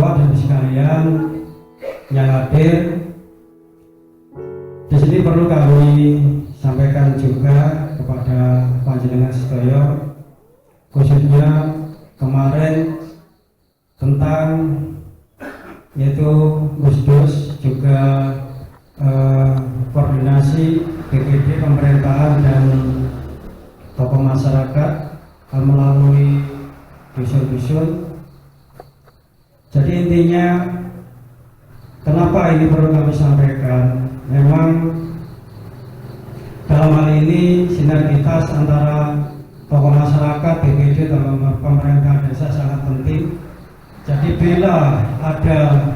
Bapak dan sekalian yang hadir. Di sini perlu kami sampaikan juga kepada panjenengan sedaya, khususnya kemarin tentang yaitu Gusdus juga koordinasi BPD pemerintahan dan tokoh masyarakat melalui dusun-dusun. Jadi intinya kenapa ini perlu kami sampaikan, memang dalam hal ini sinergitas antara tokoh masyarakat, BPD, dalam pemerintahan desa sangat penting. Jadi bila ada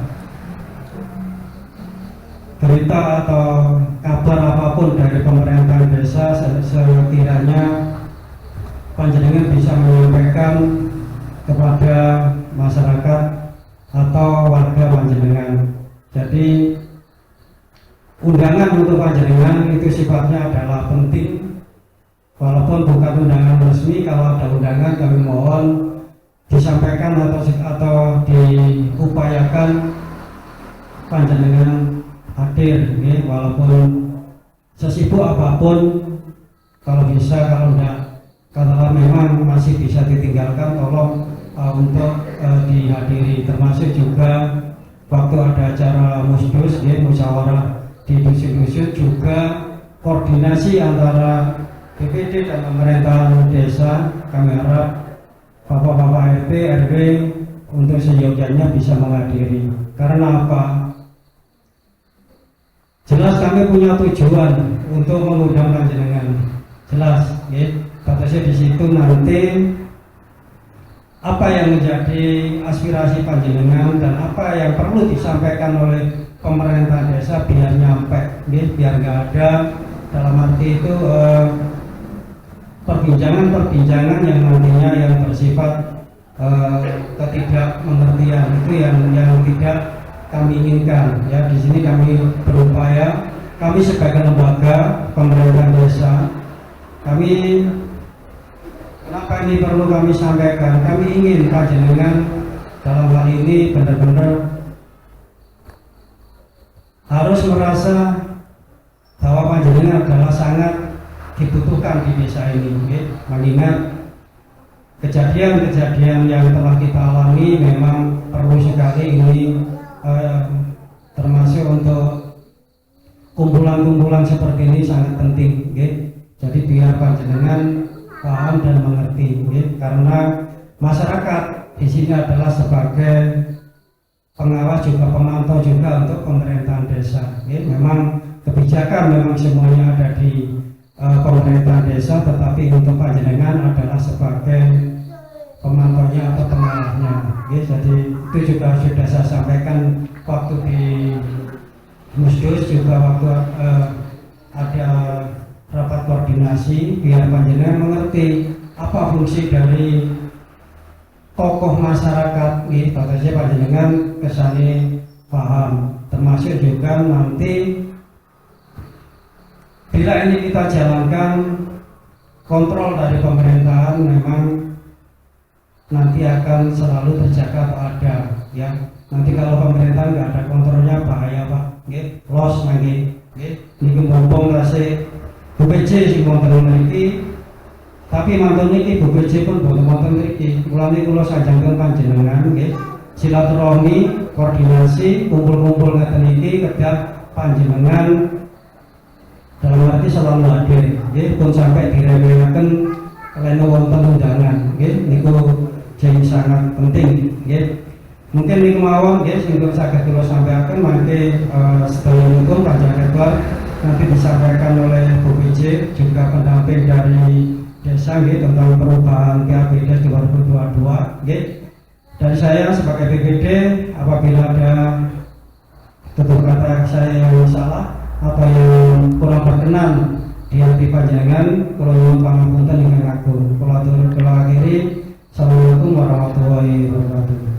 berita atau kabar apapun dari pemerintahan desa, sekiranya panjenengan bisa menyampaikan kepada masyarakat atau warga panjenengan. Jadi undangan untuk panjenengan itu sifatnya adalah penting, walaupun bukan undangan resmi. Kalau ada undangan kami mohon disampaikan atau diupayakan panjenengan hadir, walaupun sesibuk apapun. Kalau bisa, kalau memang masih bisa ditinggalkan, tolong untuk dihadiri. Termasuk juga waktu ada acara musdus, musyawarah di dusun-dusun, juga koordinasi antara BPD dan pemerintahan desa. Kami harap Bapak-bapak RT, RW untuk seyogyanya bisa menghadiri. Karena apa? Jelas kami punya tujuan untuk mengundang panjenengan. Jelas, batasnya di situ nanti apa yang menjadi aspirasi panjenengan dan apa yang perlu disampaikan oleh pemerintah desa biar nyampe, biar nggak ada dalam arti itu perbincangan yang nantinya yang bersifat ketidakmengertian. Itu yang tidak kami inginkan. Ya, di sini kami berupaya, kami sebagai lembaga pemerintahan desa, kenapa ini perlu kami sampaikan? Kami ingin panjenengan dalam hal ini benar-benar harus merasa bahwa panjenengan adalah sangat dibutuhkan di desa ini. Mengingat kejadian-kejadian yang telah kita alami, memang perlu sekali ini termasuk untuk kumpulan-kumpulan seperti ini sangat penting. Jadi biar panjenengan paham dan mengerti, karena masyarakat di sini adalah sebagai pengawas juga pemantau juga untuk pemerintahan desa. Memang kebijakan memang semuanya ada di pemerintahan desa, tetapi untuk panjenengan adalah sebagai pemantaunya atau pengawasnya. Jadi itu juga sudah saya sampaikan waktu di musdus, juga waktu ada rapat koordinasi, biar panjenengan mengerti apa fungsi dari tokoh masyarakat. Batasnya panjenengan kesane paham, termasuk juga nanti bila ini kita jalankan, kontrol dari pemerintahan memang nanti akan selalu terjaga atau ada. Ya, nanti kalau pemerintahan nggak ada kontrolnya bahaya Pak. Los lagi. Ini mumpung kasih BPJ sih wonten mriki, tapi mantun niki BPJ pun boten wonten mriki. Mulane kula sajangen panjenengan silaturahmi, koordinasi, kumpul-kumpul ngeten iki kedah panjenengan dalam arti selalu hadir, pun sampai diremehaken kalian wonten undangan, niku jadi sangat penting. Mungkin niku mawon, sehingga saged kula sampaikan mangke sedaya hukum panjang lebar nanti disampaikan oleh Bu PJ juga pendamping dari desa tentang perubahan PABD 2022. Dan saya sebagai BPD, apabila ada tutur kata saya yang salah atau yang kurang berkenan di hati panjenengan, kula nyuwun pangapunten ingkang agung. Kula atur kula akhiri. Assalamualaikum warahmatullahi wabarakatuh.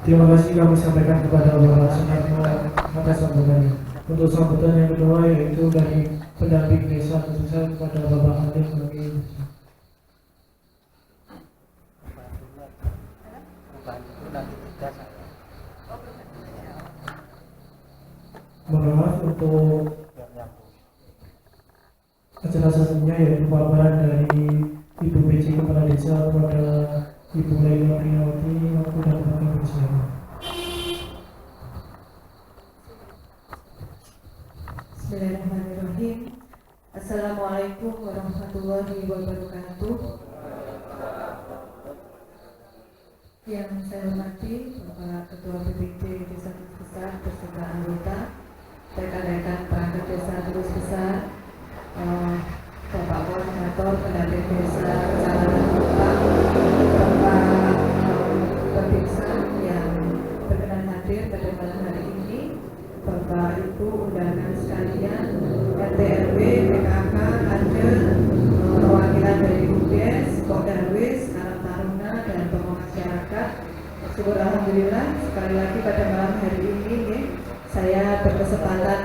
Terima kasih kami sampaikan kepada Bapak Soekarno atas sambutannya. Untuk sambutan yang kedua yaitu dari pendamping desa khususnya kepada Bapak Alim bagi mohon maaf untuk kejelasannya yaitu paparan dari Ibu PJ Kepala Desa kepada Ibu Laila Prinawati waktu dan wakil presiden. Bismillahirrahmanirrahim. Assalamualaikum warahmatullahi wabarakatuh. Yang saya hormati Bapak Ketua BPD Desa Terus Besar beserta anggota, rekan-rekan perangkat desa Terus Besar, Bapak Koordinator pendamping desa Kecamatan Kupang, Bapak Babinsa yang berkenan hadir pada malam hari ini, Bapak Ibu undangan sekalian, RT RW, PKK, kader, perwakilan dari BUDES, Kokdarwis, Karang Taruna dan tokoh masyarakat. Syukur alhamdulillah sekali lagi pada malam hari ini saya berkesempatan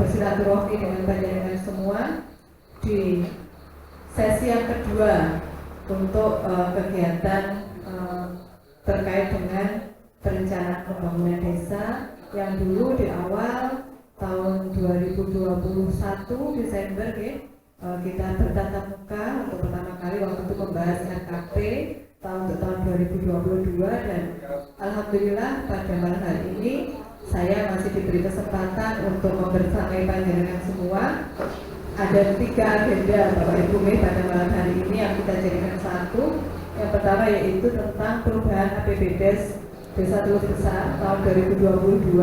bersilaturahmi dengan panjenengan semua di sesi yang kedua untuk kegiatan terkait dengan perencanaan pembangunan desa yang dulu di awal tahun 2021 Desember kita bertatap muka untuk pertama kali waktu itu membahas RKP untuk tahun 2022 dan alhamdulillah pada malam hari ini saya masih diberi kesempatan untuk membersamai panjenengan semua. Ada 3 agenda Bapak Ibu pada malam hari ini yang kita jadikan satu. Yang pertama yaitu tentang perubahan APBDes Desa Terus Besar tahun 2022,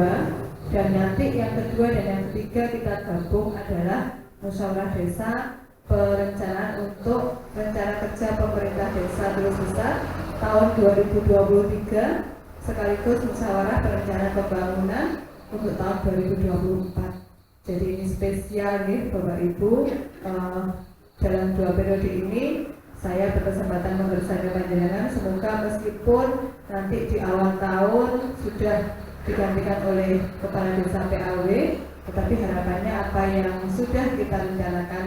dan nanti yang kedua dan yang ketiga kita gabung adalah musyawarah desa perencanaan untuk rencana kerja pemerintah desa Terus Besar tahun 2023 sekaligus musyawarah perencanaan pembangunan untuk tahun 2024. Jadi ini spesial nih Bapak Ibu, dalam 2 periode ini saya berkesempatan membersamai panjenengan. Semoga meskipun nanti di awal tahun sudah digantikan oleh Kepala Desa PAW, tetapi harapannya apa yang sudah kita rencanakan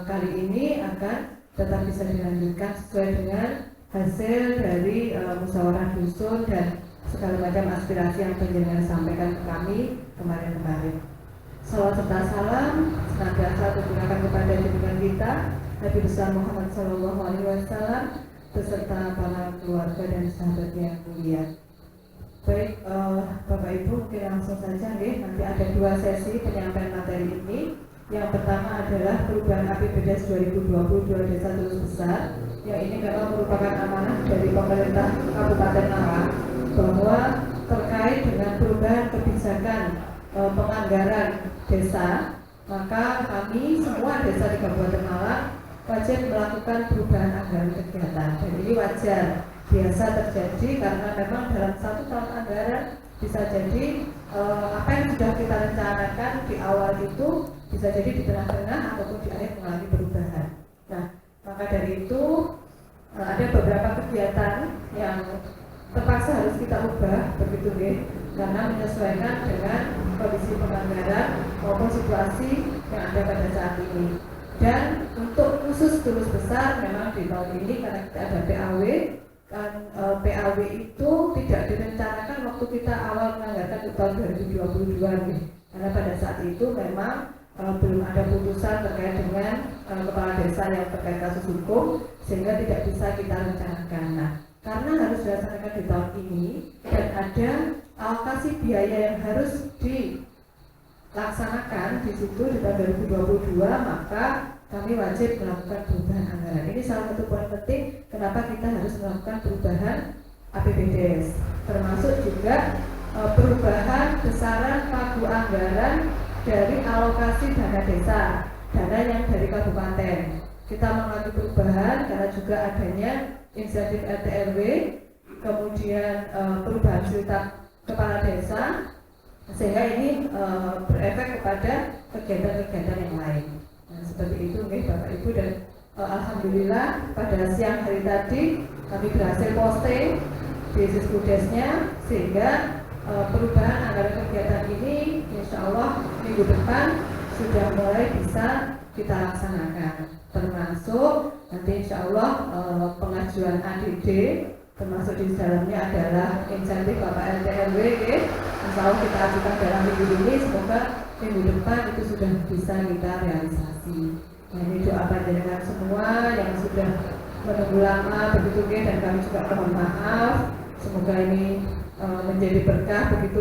kali ini akan tetap bisa dilanjutkan sesuai dengan hasil dari musyawarah dusun dan segala macam aspirasi yang panjenengan sampaikan ke kami kemarin-kemarin. Salawat serta salam senantiasa tercurahkan kepada junjungan kita Nabi besar Muhammad SAW beserta para keluarga dan sahabatnya yang mulia. Baik, Bapak Ibu mungkin langsung saja nanti ada 2 sesi penyampaian materi ini. Yang pertama adalah perubahan APBDes 2022 Desa Terus Besar, yang ini memang merupakan amanah dari pemerintah Kabupaten Malang bahwa terkait dengan perubahan kebijakan penganggaran desa, maka kami semua desa di Kabupaten Malang wajib melakukan perubahan anggaran kegiatan. Dan ini wajar, biasa terjadi karena memang dalam 1 tahun anggaran bisa jadi apa yang sudah kita rencanakan di awal itu bisa jadi di tengah-tengah ataupun di akhir mengalami perubahan. Nah, maka dari itu ada beberapa kegiatan yang terpaksa harus kita ubah begitu karena menyesuaikan dengan kondisi penganggaran maupun situasi yang ada pada saat ini. Dan untuk khusus Terus Besar memang di tahun ini karena kita ada PAW, kan PAW itu tidak direncanakan waktu kita awal menganggarkan di tahun 2022 karena pada saat itu memang belum ada putusan terkait dengan kepala desa yang terkait kasus hukum sehingga tidak bisa kita rencanakan. Nah, karena harus dilaksanakan di tahun ini dan ada alokasi biaya yang harus dilaksanakan di situ di tahun 2022, maka kami wajib melakukan perubahan anggaran. Ini salah satu poin penting kenapa kita harus melakukan perubahan APBDes, termasuk juga perubahan besaran pagu anggaran dari alokasi dana desa, dana yang dari kabupaten. Kita mengalami perubahan karena juga adanya insentif RT RW, kemudian perubahan siltap kepala desa, sehingga ini berefek kepada kegiatan-kegiatan yang lain. Nah, seperti itu Bapak Ibu, dan alhamdulillah pada siang hari tadi kami berhasil posting di Sisbudesnya sehingga perubahan anggaran kegiatan ini insya Allah minggu depan sudah mulai bisa kita laksanakan, termasuk nanti insya Allah pengajuan ADD, termasuk di dalamnya adalah insentif Bapak LTRW, insya Allah kita ajukan dalam minggu ini, semoga minggu depan itu sudah bisa kita realisasi. Nah, ini doa panjenengan semua yang sudah menunggu lama begitu dan kami juga mohon maaf, semoga ini menjadi berkah begitu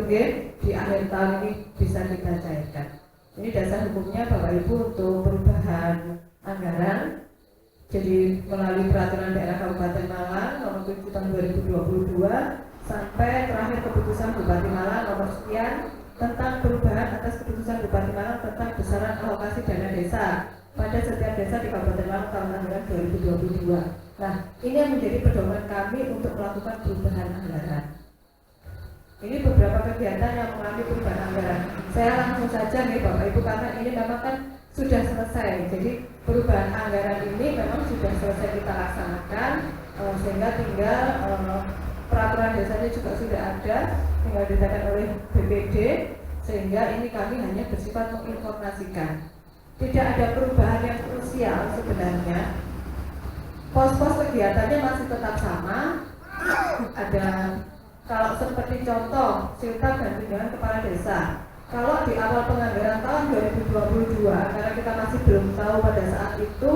di akhir tahun ini bisa kita cairkan. Ini dasar hukumnya Bapak Ibu untuk perubahan anggaran. Jadi melalui peraturan daerah Kabupaten Malang nomor 7 tahun 2022 sampai terakhir keputusan Bupati Malang nomor sekian tentang perubahan atas keputusan Bupati Malang tentang besaran alokasi dana desa pada setiap desa di Kabupaten Malang tahun anggaran 2022. Nah, ini yang menjadi pedoman kami untuk melakukan perubahan anggaran. Ini beberapa kegiatan yang mengalami perubahan anggaran. Saya langsung saja nih Bapak Ibu, karena ini memang kan sudah selesai. Jadi perubahan anggaran ini memang sudah selesai kita laksanakan, sehingga tinggal peraturan desanya juga sudah ada, tinggal ditekan oleh BPD, sehingga ini kami hanya bersifat menginformasikan. Tidak ada perubahan yang krusial sebenarnya. Pos-pos kegiatannya masih tetap sama. Ada kalau seperti contoh siltap dan tunjangan kepala desa. Kalau di awal penganggaran tahun 2022, karena kita masih belum tahu pada saat itu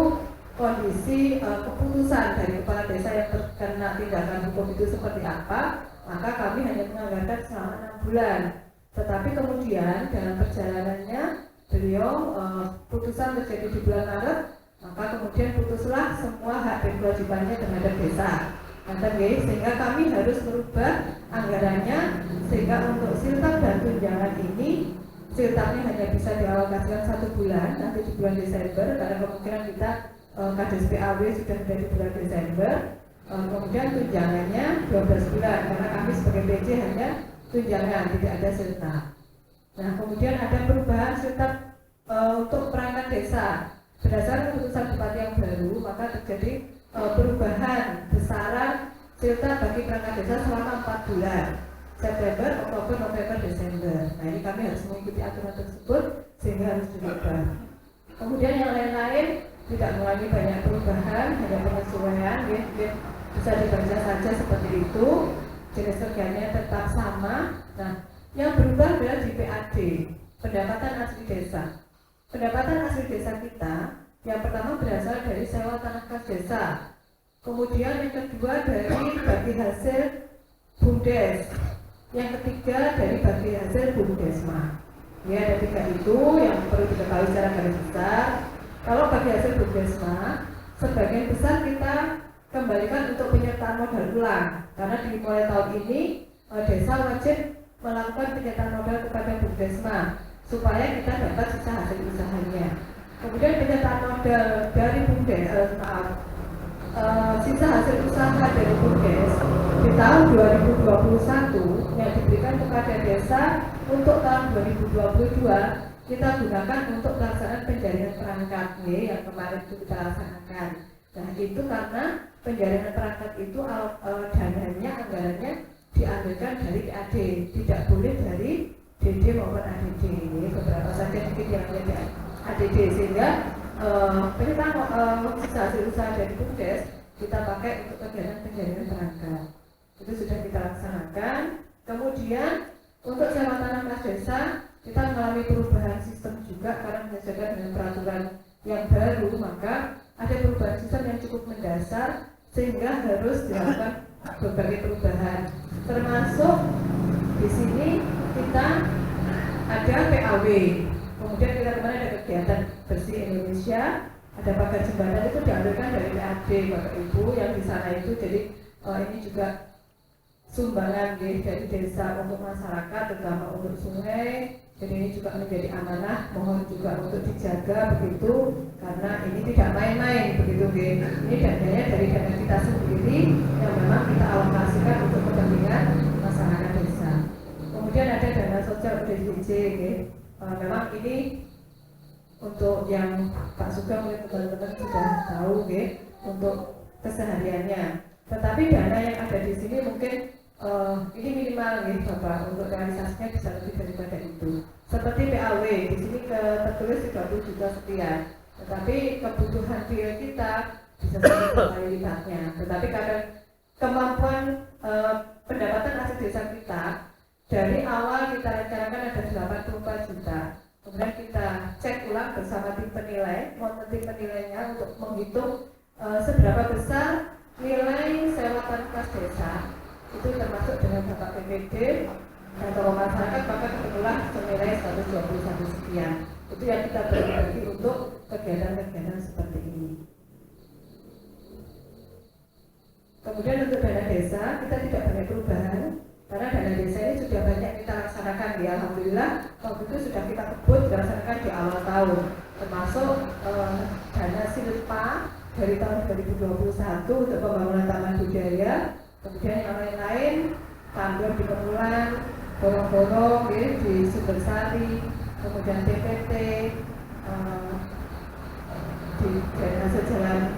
kondisi keputusan dari kepala desa yang terkena tindakan hukum itu seperti apa, maka kami hanya menganggarkan selama 6 bulan. Tetapi kemudian dalam perjalanannya beliau putusan terjadi di bulan Maret, maka kemudian putuslah semua hak dan kewajibannya terhadap desa. Sehingga kami harus merubah anggarannya, sehingga untuk siltap dan tunjangan ini siltapnya hanya bisa dialokasikan 1 bulan nanti di bulan Desember, karena kemungkinan kita Kades PAW sudah ada di bulan Desember. Kemudian tunjangannya 12 bulan karena kami sebagai PJ hanya tunjangan, tidak ada siltap. Nah, kemudian ada perubahan siltap untuk perangkat desa. Berdasarkan keputusan Bupati yang baru, maka terjadi perubahan besaran siltap bagi perangkat desa selama 4 bulan, September, Oktober, November, Desember. Nah, ini kami harus mengikuti aturan tersebut sehingga harus dirubah. Kemudian yang lain-lain tidak mengalami banyak perubahan, hanya penyesuaian, bisa dibaca saja seperti itu. Jenis kerjanya tetap sama. Nah, yang berubah adalah di PAD, pendapatan asli desa. Pendapatan asli desa kita yang pertama berasal dari sewa tanah kas desa, kemudian yang kedua dari bagi hasil BUMDes, yang ketiga dari bagi hasil BUMDesma. Ya, ada 3 itu yang perlu diketahui secara garis besar. Kalau bagi hasil BUMDesma, sebagian besar kita kembalikan untuk penyertaan modal ulang, karena dimulai tahun ini desa wajib melakukan penyertaan modal kepada BUMDesma supaya kita dapat sisa hasil usahanya. Kemudian penyertaan modal dari BUMDes, sisa hasil usaha dari BUMDes di tahun 2021 yang diberikan kepada desa untuk tahun 2022 kita gunakan untuk pelaksanaan penjaringan perangkat yang kemarin itu kita laksanakan. Nah, itu karena penjaringan perangkat itu dananya, anggarannya diambilkan dari PAD, tidak boleh dari DD maupun ADD. Ini beberapa saja sedikit yang menjadi ADD, sehingga penyertaan sisa hasil usaha dari BUMDes kita pakai untuk kegiatan penjaringan perangkat. Itu sudah kita laksanakan. Kemudian untuk sewa tanah kas desa kita mengalami perubahan sistem juga karena menyesuaikan dengan peraturan yang baru, maka ada perubahan sistem yang cukup mendasar sehingga harus dilakukan berbagai perubahan. Termasuk di sini kita ada PAW, kemudian kita kemarin ada kegiatan bersih Indonesia, ada pagar jembatan itu diambilkan dari PAD Bapak Ibu yang di sana itu. Jadi ini juga sumbangan dari desa untuk masyarakat, terutama untuk sungai. Jadi ini juga menjadi amanah, mohon juga untuk dijaga begitu, karena ini tidak main-main begitu. Ini dananya dari dana kita sendiri yang memang kita alokasikan untuk kepentingan masyarakat desa. Kemudian ada dana sosial ODGJ, memang ini untuk yang Pak Sugeng mungkin teman-teman sudah tahu untuk kesehariannya. Tetapi dana yang ada di sini mungkin ini minimal nih Bapak, untuk realisasinya bisa lebih daripada itu. Seperti PAW, di sini tertulis 30 juta sekian, tetapi kebutuhan real kita bisa sampai kali lipatnya. Tetapi karena kemampuan pendapatan asli desa kita, dari awal kita rencanakan ada 84 juta. Kemudian kita cek ulang bersama tim penilai, tim penilainya untuk menghitung seberapa besar nilai sewa tanah desa. Itu termasuk dengan Bapak PPD dan tokoh masyarakat, maka kebetulan senilai 121 sekian. Itu yang kita bagi untuk kegiatan-kegiatan seperti ini. Kemudian untuk dana desa kita tidak banyak perubahan, karena dana desa ini sudah banyak kita laksanakan ya, alhamdulillah. Waktu itu sudah kita kebut dilaksanakan di awal tahun, termasuk dana silpa dari tahun 2021 untuk pembangunan taman budaya. Kemudian yang lain-lain, tanggul di Pemulan, gorong-gorong di Sumbersari, kemudian TPT, di drainase jalan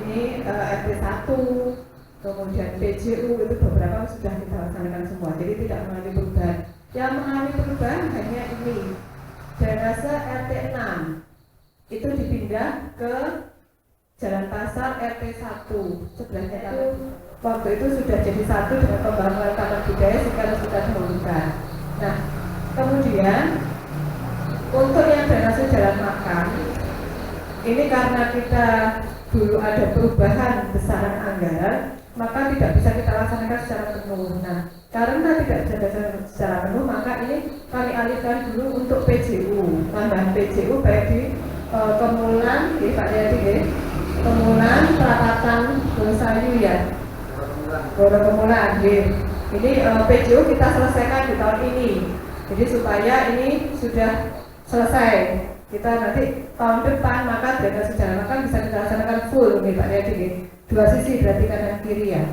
ini RT 1, kemudian PJU, itu beberapa sudah kita laksanakan semua, jadi tidak mengalami perubahan. Yang mengalami perubahan hanya ini, drainase RT 6 itu dipindah ke Jalan Pasar RT 1 sebelahnya itu. Waktu itu sudah jadi satu dengan pembangunan taman budaya sehingga harus kita dahulukan. Nah, kemudian untuk yang drainase jalan makam, ini karena kita dulu ada perubahan besaran anggaran, maka tidak bisa kita laksanakan secara penuh. Nah, karena tidak bisa dilaksanakan secara penuh, maka ini kami alihkan dulu untuk PJU, tambahan PJU baik di Kemulan, di Pak Yadi, Kemulan, Perapatan, Bosayu ya. Kemulan, ini PJU kita selesaikan di tahun ini, jadi supaya ini sudah selesai. Kita nanti tahun depan maka drainase jalan makam bisa kita laksanakan full, nih Pak Yadi, dua sisi berarti kanan kiri ya.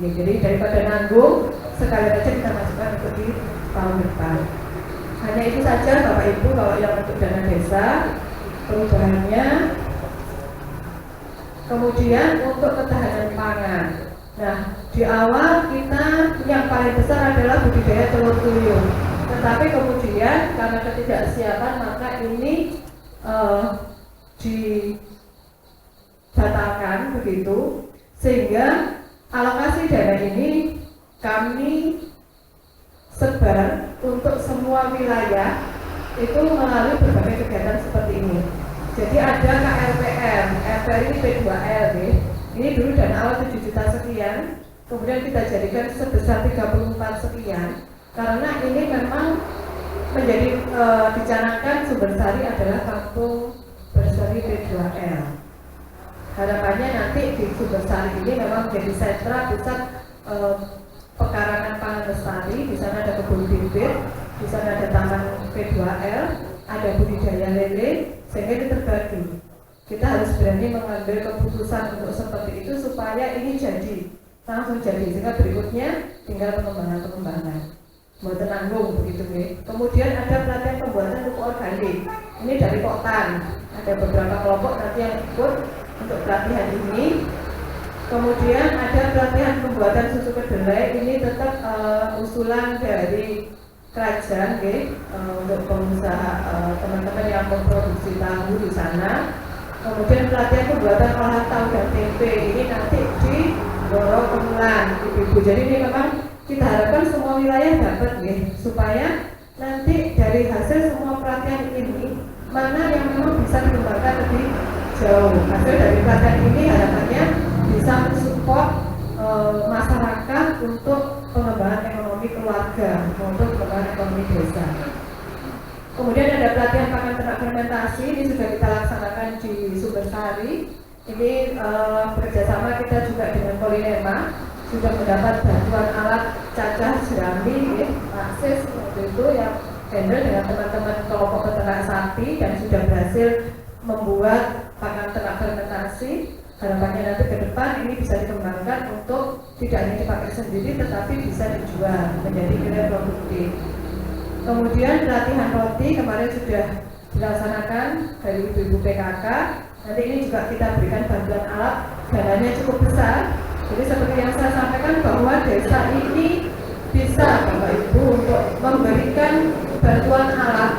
Jadi daripada nanggung sekali aja kita masukkan untuk di tahun depan. Hanya itu saja Bapak Ibu kalau yang untuk dana desa perubahannya. Kemudian untuk ketahanan pangan. Nah, di awal kita yang paling besar adalah budidaya telur tuyul. Tetapi kemudian karena ketidaksiapan maka ini dibatalkan begitu, sehingga alokasi dana ini kami sebar untuk semua wilayah itu melalui berbagai kegiatan seperti ini. Jadi ada KRPR, RPR ini P2L ini dulu dana awal 7 juta sekian, kemudian kita jadikan sebesar 34 sekian, karena ini memang menjadi dicanangkan Sumbersari adalah kampung berseri P2L. Harapannya nanti di Sumbersari ini memang menjadi sentra pusat pekarangan pangan lestari. Di sana ada kebun bibit, di sana ada taman P2L, ada budidaya lele, sehingga ini terbagi. Kita harus berani mengambil keputusan untuk seperti itu supaya ini jadi langsung jadi, sehingga berikutnya tinggal pengembangan. Buat nanggung begitu nih. Kemudian ada pelatihan pembuatan pupuk organik. Ini dari Poktan. Ada beberapa kelompok nanti yang ikut untuk pelatihan ini. Kemudian ada pelatihan pembuatan susu kedelai. Ini tetap usulan dari kerajaan, untuk pengusaha teman-teman yang memproduksi tahu di sana. Kemudian pelatihan pembuatan olahan tahu dan tempe. Ini nanti di Goro Kemulan, Ibu. Jadi ini memang kita harapkan semua wilayah dapat supaya nanti dari hasil semua pelatihan ini mana yang memang bisa dikembangkan lebih jauh. Hasil dari pelatihan ini harapannya bisa mensupport masyarakat untuk pengembangan ekonomi keluarga maupun pengembangan ekonomi desa. Kemudian ada pelatihan pakan ternak fermentasi, ini sudah kita laksanakan di Sumbersari. Ini bekerjasama kita juga dengan Polinema, sudah mendapat bantuan alat cacah jerami, akses waktu itu yang handle dengan teman-teman kelompok peternak sapi dan sudah berhasil membuat pakan ternak fermentasi. Harapannya nanti ke depan ini bisa dikembangkan untuk tidak hanya dipakai sendiri tetapi bisa dijual menjadi nilai produktif. Kemudian pelatihan roti kemarin sudah dilaksanakan dari ibu-ibu PKK. Nanti ini juga kita berikan bantuan alat, dananya cukup besar. Jadi seperti yang saya sampaikan bahwa desa ini bisa Bapak Ibu untuk memberikan bantuan alat,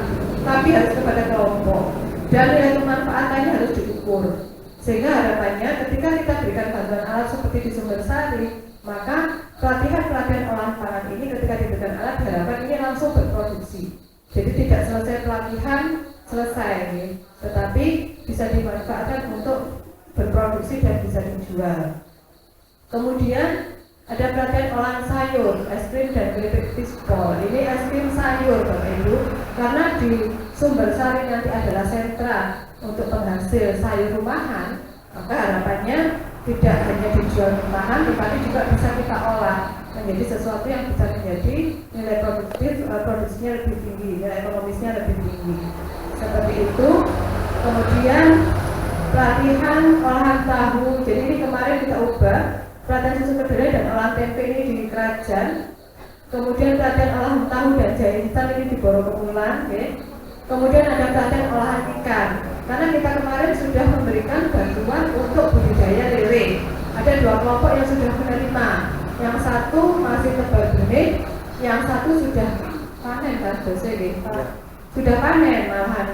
tapi harus kepada kelompok dan nilai kemanfaatannya harus diukur. Sehingga harapannya ketika kita berikan bantuan alat seperti di Sumbersari, maka pelatihan olahan pangan ini ketika diberikan alat harapan ini langsung berproduksi. Jadi tidak selesai pelatihan selesai, tetapi bisa dimanfaatkan untuk berproduksi dan bisa dijual. Kemudian ada pelatihan olahan sayur, es krim dan keripik pispol. Ini es krim sayur Bapak Ibu, karena di Sumbersari nanti adalah sentra untuk penghasil sayur rumahan, maka harapannya tidak hanya dijual rumahan, tetapi juga bisa kita olah menjadi sesuatu yang bisa menjadi nilai produksinya lebih tinggi, nilai ekonomisnya lebih tinggi. Seperti itu. Kemudian pelatihan olahan tahu. Jadi ini kemarin kita ubah pelatihan susu kedelai dan olahan tempe ini di Kerajaan. Kemudian pelatihan olahan tahu dan jahe hitam ini di Borobuduran. Kemudian ada pelatihan olahan ikan. Karena kita kemarin sudah memberikan bantuan untuk budidaya lele. Ada 2 kelompok yang sudah menerima. Yang satu masih tebal benih, yang satu sudah panen kan sudah panen malahan.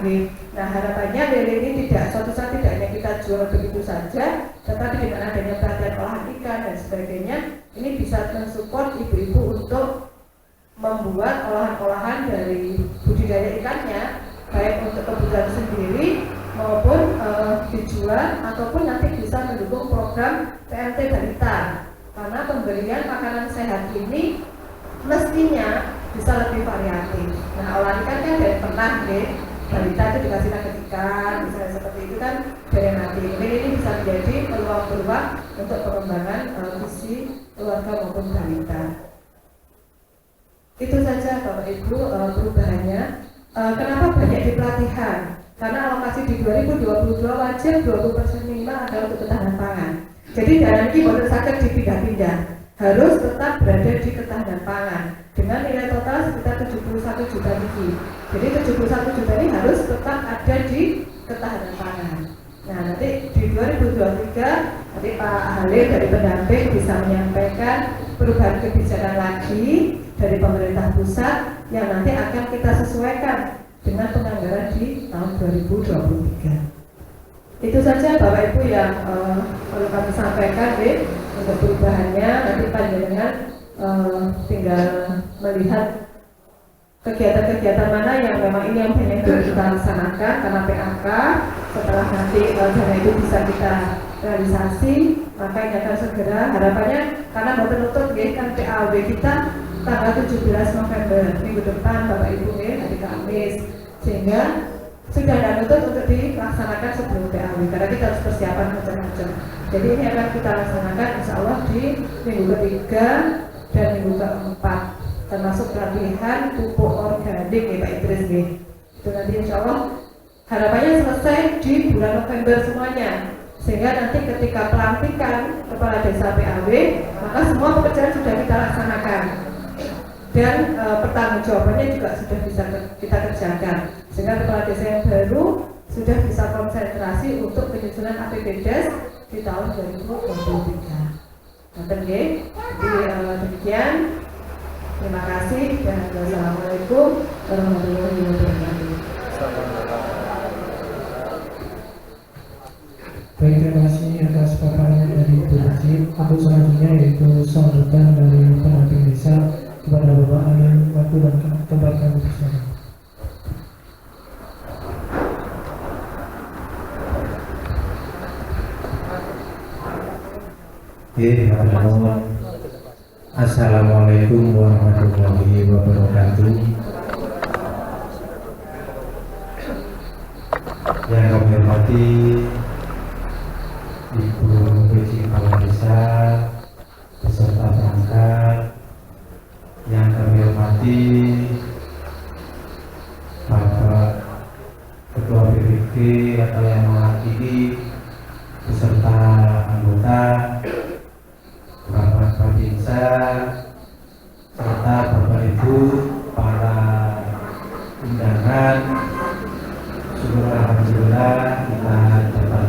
Nah harapannya lele ini tidak suatu saat tidak hanya kita jual begitu saja, tetapi dengan adanya pelatihan olahan ikan dan sebagainya, ini bisa mensupport ibu-ibu untuk membuat olahan-olahan dari budidaya ikannya, baik untuk kebutuhan sendiri maupun dijual ataupun nanti bisa mendukung program PMT Balita. Karena pemberian makanan sehat ini mestinya bisa lebih variatif. Nah, olahan ikan kan dari pernah balita itu dikasih nugget ikan, misalnya seperti itu kan dari nanti. Mungkin ini bisa menjadi peluang-peluang untuk pengembangan visi keluarga maupun balita. Itu saja Bapak Ibu perubahannya. Kenapa banyak di pelatihan? Karena alokasi di 2022 wajib 20% minimal adalah untuk ketahanan pangan. Jadi dana ini boleh sakit dipindah-pindah, harus tetap berada di ketahanan pangan dengan nilai total sekitar 71 juta lebih. Jadi 71 juta ini harus tetap ada di ketahanan pangan. Nah nanti di 2023 nanti Pak Halil dari pendamping bisa menyampaikan perubahan kebijakan lagi dari pemerintah pusat yang nanti akan kita sesuaikan dengan penganggaran di tahun 2023. Itu saja Bapak Ibu yang perlu kami sampaikan untuk perubahannya. Nanti panjenengan tinggal melihat kegiatan-kegiatan mana yang memang ini yang banyak kita laksanakan karena PAK. Setelah nanti dana itu bisa kita realisasi, maka ini akan segera harapannya karena betul-betul kan PAW kita tanggal 17 November minggu depan Bapak Ibu hari Kamis, sehingga sudah ada untuk dilaksanakan sebelum PAW karena kita harus persiapan macam-macam. Jadi ini akan kita laksanakan insya Allah di minggu ketiga dan minggu keempat, termasuk pelatihan pupuk organik Pak Idris itu nanti insya Allah harapannya selesai di bulan November semuanya, sehingga nanti ketika pelantikan kepala desa PAW maka semua pekerjaan sudah kita laksanakan dan pertanggungjawabannya juga sudah bisa kita kerjakan, sehingga kepala desa yang baru sudah bisa konsentrasi untuk penyusunan APBDes di tahun 2023. Jadi demikian, terima kasih dan wassalamualaikum warahmatullahi wabarakatuh. Baik, terima kasih atas paparan dari Ibu Najib. Untuk selanjutnya yaitu sambutan dari pendamping desa kepada Bapak Alin. Waktu dan tempat kami bersama. Assalamualaikum warahmatullahi wabarakatuh. Yang kami hormati Ibu PJ Kepala Desa beserta perangkat, yang kami hormati Bapak Ketua BPD atau yang mewakili beserta anggota, Bapak Babinsa, serta Bapak Ibu para undangan. Syukur alhamdulillah kita dapat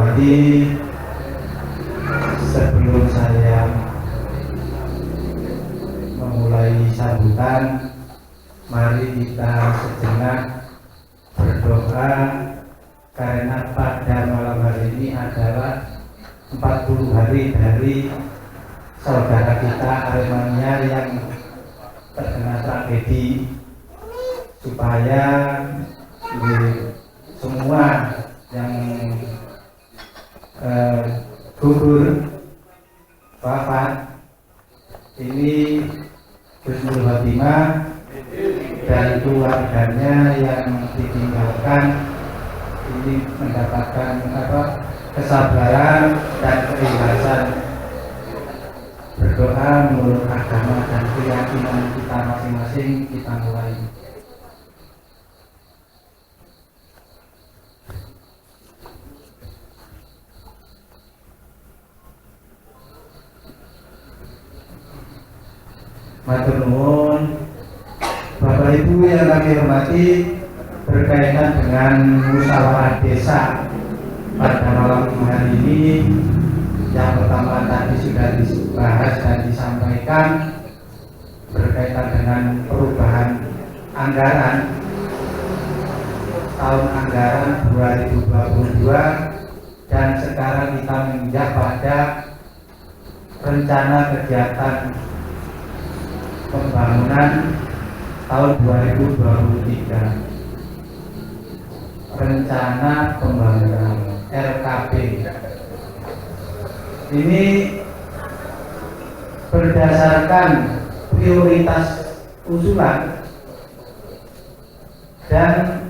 hormati, sebelum saya memulai sambutan, mari kita sejenak berdoa, karena pada malam hari ini adalah 40 hari dari saudara kita Aremania yang terkena tragedi, supaya semua yang gugur wafat ini husnul khotimah, dan keluarganya yang ditinggalkan ini mendapatkan kesabaran dan keikhlasan. Berdoa menurut agama dan keyakinan kita masing-masing. Kita mulai. Matur nuwun. Bapak Ibu yang kami hormati, berkaitan dengan musyawarah desa pada malam hari ini, yang pertama tadi sudah dibahas dan disampaikan berkaitan dengan perubahan anggaran tahun anggaran 2022, dan sekarang kita menginjak pada rencana kegiatan pembangunan tahun 2023, rencana pembangunan RKP. Ini berdasarkan prioritas usulan dan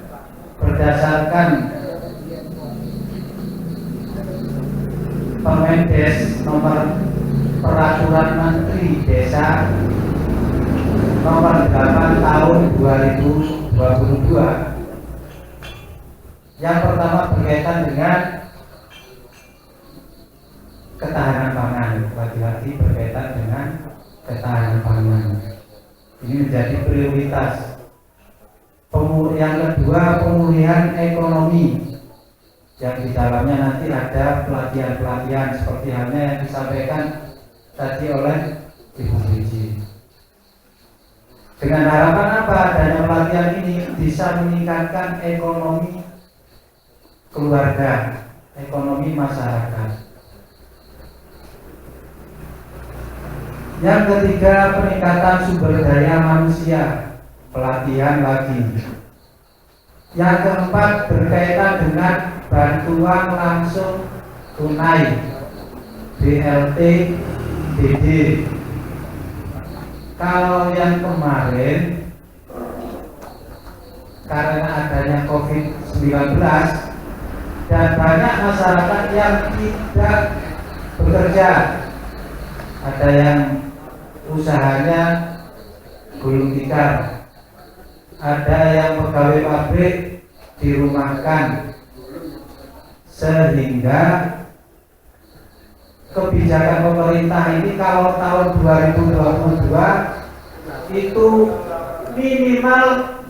berdasarkan Permendes nomor Peraturan Menteri Desa nomor 8 tahun 2022. Yang pertama berkaitan dengan ketahanan pangan, lagi-lagi berkaitan dengan ketahanan pangan. Ini menjadi prioritas. Yang kedua, pemulihan ekonomi, yang di dalamnya nanti ada pelatihan-pelatihan seperti halnya yang disampaikan tadi oleh Ibu Biji. Dengan harapan apa? Adanya pelatihan ini bisa meningkatkan ekonomi keluarga, ekonomi masyarakat. Yang ketiga, peningkatan sumber daya manusia, pelatihan lagi. Yang keempat, berkaitan dengan bantuan langsung tunai, BLT, DD. Kalau yang kemarin karena adanya COVID-19 dan banyak masyarakat yang tidak bekerja, ada yang usahanya gulung tikar, ada yang pegawai pabrik dirumahkan, sehingga kebijakan pemerintah ini kalau tahun 2022 itu minimal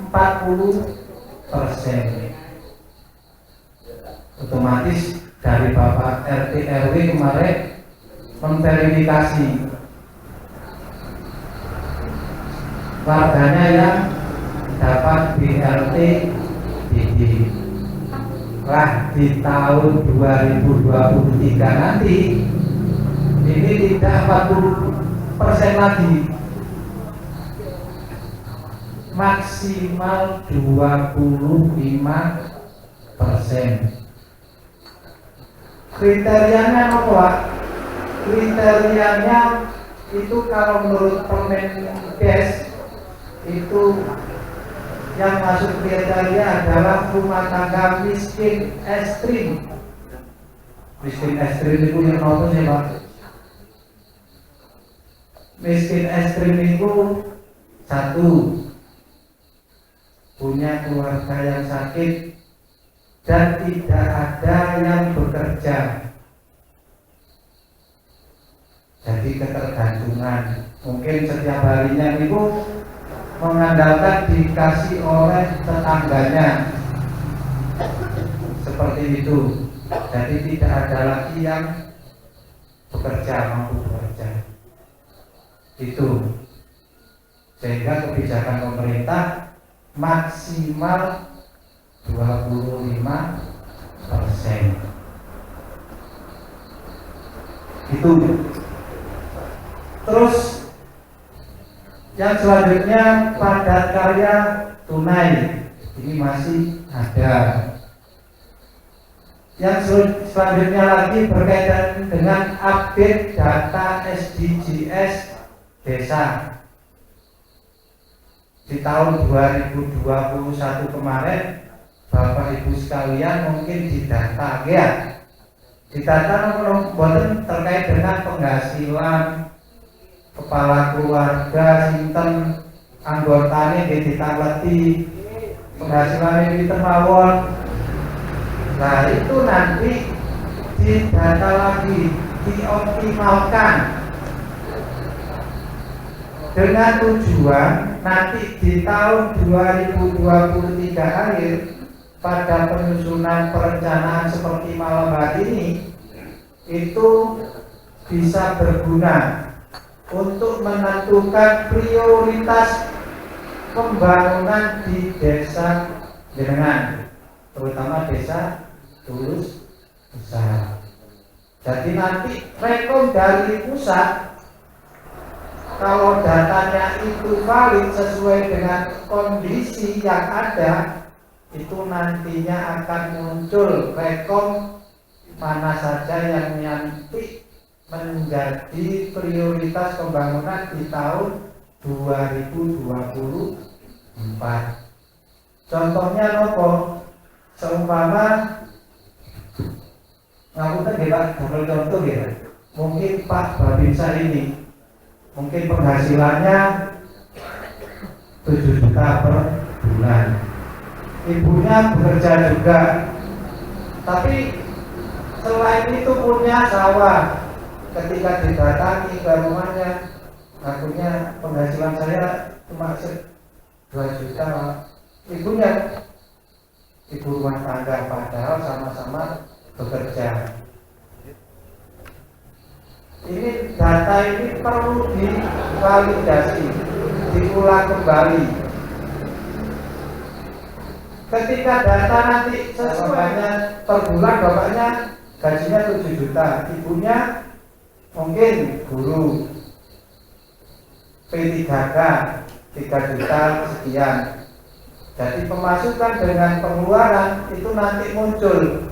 40%. Otomatis dari Bapak RT RW kemarin memverifikasi warganya yang dapat BLT DD. Lah di tahun 2023 nanti ini tidak 40% lagi, maksimal 25%. Kriterianya apa? Kriterianya itu kalau menurut Permenkes itu yang masuk kriteria adalah rumah tangga miskin ekstrim. Miskin ekstrim itu yang apa sih Pak? Miskin ekstrim itu satu, punya keluarga yang sakit dan tidak ada yang bekerja, jadi ketergantungan. Mungkin setiap harinya itu mengandalkan dikasih oleh tetangganya, seperti itu. Jadi tidak ada lagi yang mampu bekerja. Itu sehingga kebijakan pemerintah maksimal 25%. Itu. Terus yang selanjutnya padat karya tunai ini masih ada. Yang selanjutnya lagi berkaitan dengan update data SDGs desa. Di tahun 2021 kemarin, Bapak Ibu sekalian mungkin didata ya. Didata nomor terkait dengan penghasilan kepala keluarga sinten anggotanya ditangleti penghasilannya pinten mawon. Nah itu nanti didata lagi, dioptimalkan dengan tujuan nanti di tahun 2023 akhir pada penyusunan perencanaan seperti malam hari ini itu bisa berguna untuk menentukan prioritas pembangunan di desa jenengan, terutama desa Tulus Besar. Jadi nanti rekom dari pusat kalau datanya itu valid sesuai dengan kondisi yang ada, itu nantinya akan muncul rekom mana saja yang nanti menjadi prioritas pembangunan di tahun 2024. Contohnya nopo? Seumpama ngapunten nggih Pak, double contoh ya. Mungkin Pak Babinsa ini mungkin penghasilannya 7 juta per bulan. Ibunya bekerja juga. Tapi selain itu punya sawah. Ketika didatangi ke rumahnya, ngakunya penghasilan saya cuma 2 juta. Ibunya ibu rumah tangga padahal sama-sama bekerja. Ini data ini perlu divalidasi, diulang kembali. Ketika data nanti sesuainya per bulan bapaknya gajinya 7 juta, ibunya mungkin guru P3K 3 juta sekian. Jadi pemasukan dengan pengeluaran itu nanti muncul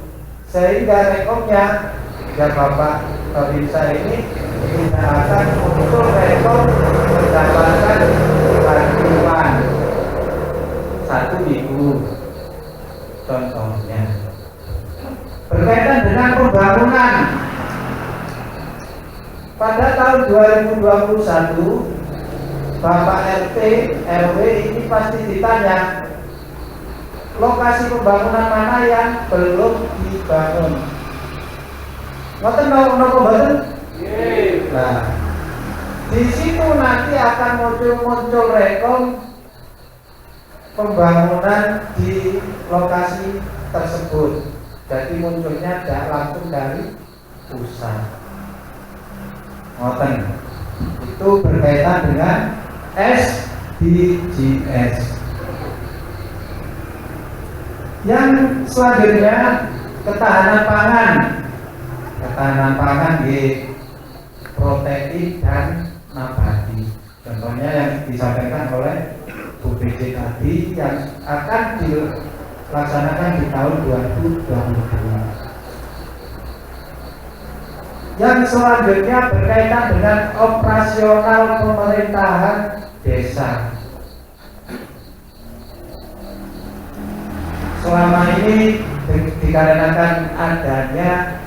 sehingga rekomnya ya Bapak Babinsa ini tidak akan muncul rekom berdasarkan bantuan 1 minggu contohnya. Berkaitan dengan pembangunan pada tahun 2021 Bapak RT RW ini pasti ditanya lokasi pembangunan mana yang belum dibangun. Ngoten napa mboten? Nggih. Nah, di situ nanti akan muncul rekom pembangunan di lokasi tersebut. Jadi munculnya tidak langsung dari pusat. Ngoten. Itu berkaitan dengan SDGs. Yang selanjutnya ketahanan pangan. Ketahanan pangan di protein dan nabati. Contohnya yang disampaikan oleh Bu BJ tadi yang akan dilaksanakan di tahun 2022. Yang selanjutnya berkaitan dengan operasional pemerintahan desa. Selama ini dikarenakan adanya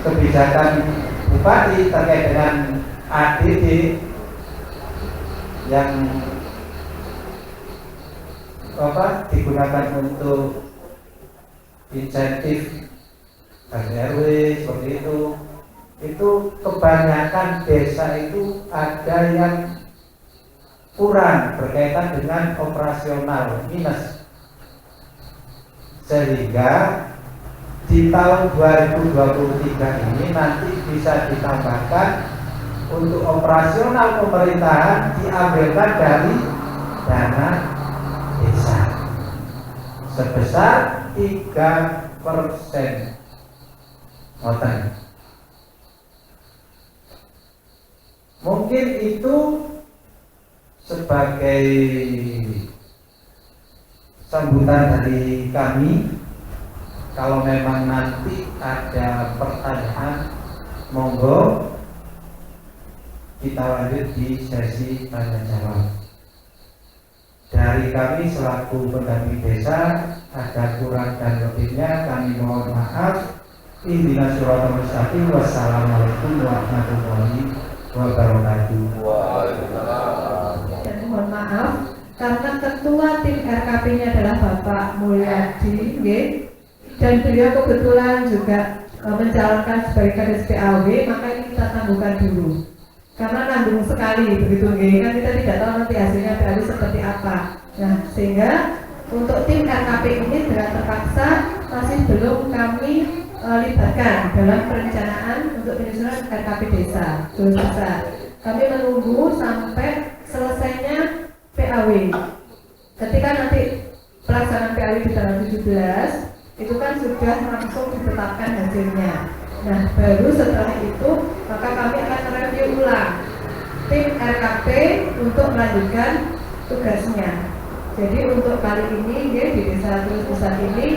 kebijakan bupati terkait dengan ADD yang digunakan untuk insentif RW seperti itu kebanyakan desa itu ada yang kurang berkaitan dengan operasional minus, sehingga di tahun 2023 ini nanti bisa ditambahkan untuk operasional pemerintahan diambilkan dari dana desa sebesar 3%. Ngoten. Mungkin itu sebagai sambutan dari kami. Kalau memang nanti ada pertanyaan, monggo kita lanjut di sesi tanya jawab. Dari kami selaku pendamping desa, ada kurang dan lebihnya kami mohon maaf. Ihdinas siratal mustaqim. Wassalamualaikum warahmatullahi wabarakatuh. Dan mohon maaf karena ketua tim RKP-nya adalah Bapak Mulyadi, dan beliau kebetulan juga mencalonkan sebagai kadis PAW, maka ini kita tangguhkan dulu. Karena nanggung sekali begitu, kan kita tidak tahu nanti hasilnya PAW seperti apa. Nah, sehingga untuk tim RKP ini dengan terpaksa masih belum kami libatkan dalam perencanaan untuk penyusunan RKP desa. Terus kami menunggu sampai selesainya PAW. Ketika nanti pelaksanaan PAW di tanggal 17, itu kan sudah langsung ditetapkan hasilnya. Nah, baru setelah itu maka kami akan mereview ulang tim RKP untuk melanjutkan tugasnya. Jadi untuk kali ini di Desa Tulus Pusat ini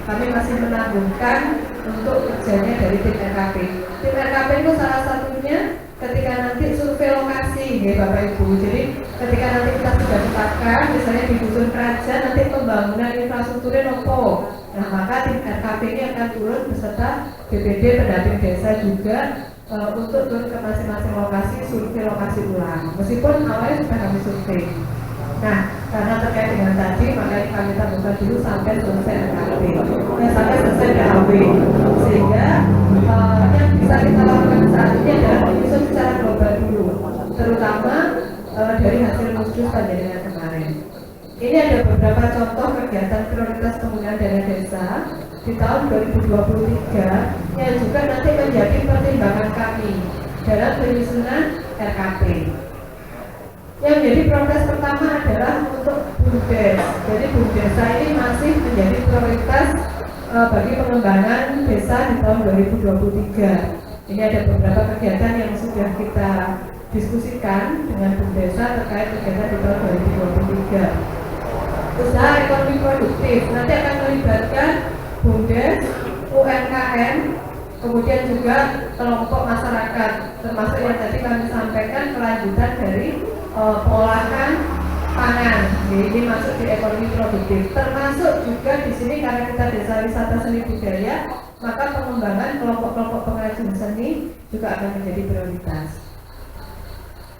kami masih menanggungkan untuk kerjanya dari tim RKP. Tim RKP itu salah satunya ketika nanti survei lokasi, Bapak Ibu. Jadi ketika nanti kita sudah tetapkan, misalnya di dusun kerajaan nanti pembangunan infrastrukturnya nopo. Nah, maka tim RKP ini akan turun beserta BPD pendamping desa juga untuk turun ke masing-masing lokasi, survei lokasi ulang. Meskipun awalnya sudah kami survei. Nah, karena terkait dengan tadi, makanya kami tambahkan dulu sampai selesai RKP, sampai selesai PAW, sehingga yang bisa kita lakukan saat ini adalah menyusun secara global dulu, terutama dari hasil musrah panjenengan kemarin. Ini ada beberapa contoh kegiatan prioritas penggunaan dana desa di tahun 2023 yang juga nanti menjadi pertimbangan kami dalam penyusunan RKP. Yang menjadi prioritas pertama adalah untuk BUMDes. Jadi BUMDesa ini masih menjadi prioritas bagi pengembangan desa di tahun 2023. Ini ada beberapa kegiatan yang sudah kita diskusikan dengan BUMDesa terkait kegiatan di tahun 2023. Usaha ekonomi produktif nanti akan melibatkan BUMDes, UMKM, kemudian juga kelompok masyarakat, termasuk yang tadi kami sampaikan kelanjutan dari pengolahan pangan. Ini masuk di ekonomi produktif. Termasuk juga di sini karena kita desa wisata seni budaya, maka pengembangan kelompok-kelompok pengrajin seni juga akan menjadi prioritas.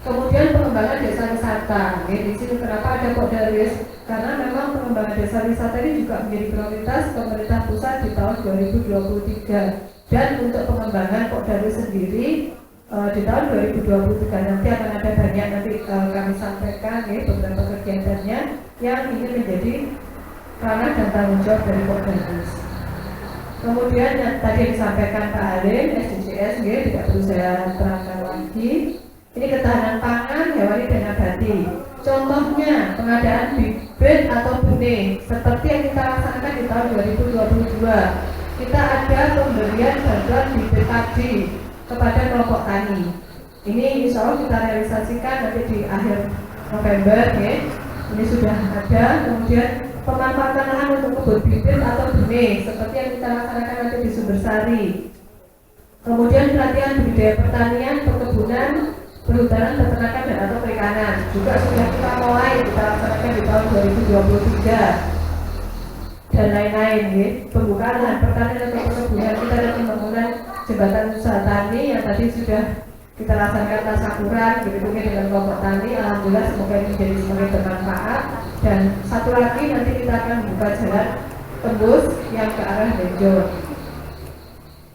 Kemudian pengembangan desa wisata. Di sini kenapa ada Pokdarwis? Karena memang pengembangan desa wisata ini juga menjadi prioritas pemerintah pusat di tahun 2023. Dan untuk pengembangan Pokdarwis sendiri di tahun 2023 nanti akan ada banyak nanti kami sampaikan beberapa kegiatannya yang ini menjadi ranah dan tanggung jawab dari Pokdarwis. Kemudian yang tadi disampaikan Pak Halim, SDGs, tidak perlu saya terangkan lagi. Ini ketahanan pangan, hewani dan nabati. Contohnya pengadaan bibit atau benih seperti yang kita laksanakan di tahun 2022. Kita ada pemberian bantuan bibit padi kepada kelompok tani. Ini insya Allah kita realisasikan nanti di akhir November. Ini sudah ada. Kemudian pemanfaatan lahan untuk kebun bibit atau benih seperti yang kita laksanakan nanti di Sumbersari. Kemudian pelatihan budidaya pertanian, perkebunan, perhutanan, peternakan dan atau perikanan juga sudah kita mulai kita laksanakan di tahun 2023 dan lain-lain. Pembukaan lahan pertanian atau perkebunan kita dan pembangunan jembatan usaha tani yang tadi sudah kita laksanakan tasakuran begitu dengan kelompok tani. Alhamdulillah semoga ini menjadi semakin bermanfaat. Dan satu lagi nanti kita akan membuka jalan tembus yang ke arah Benjol.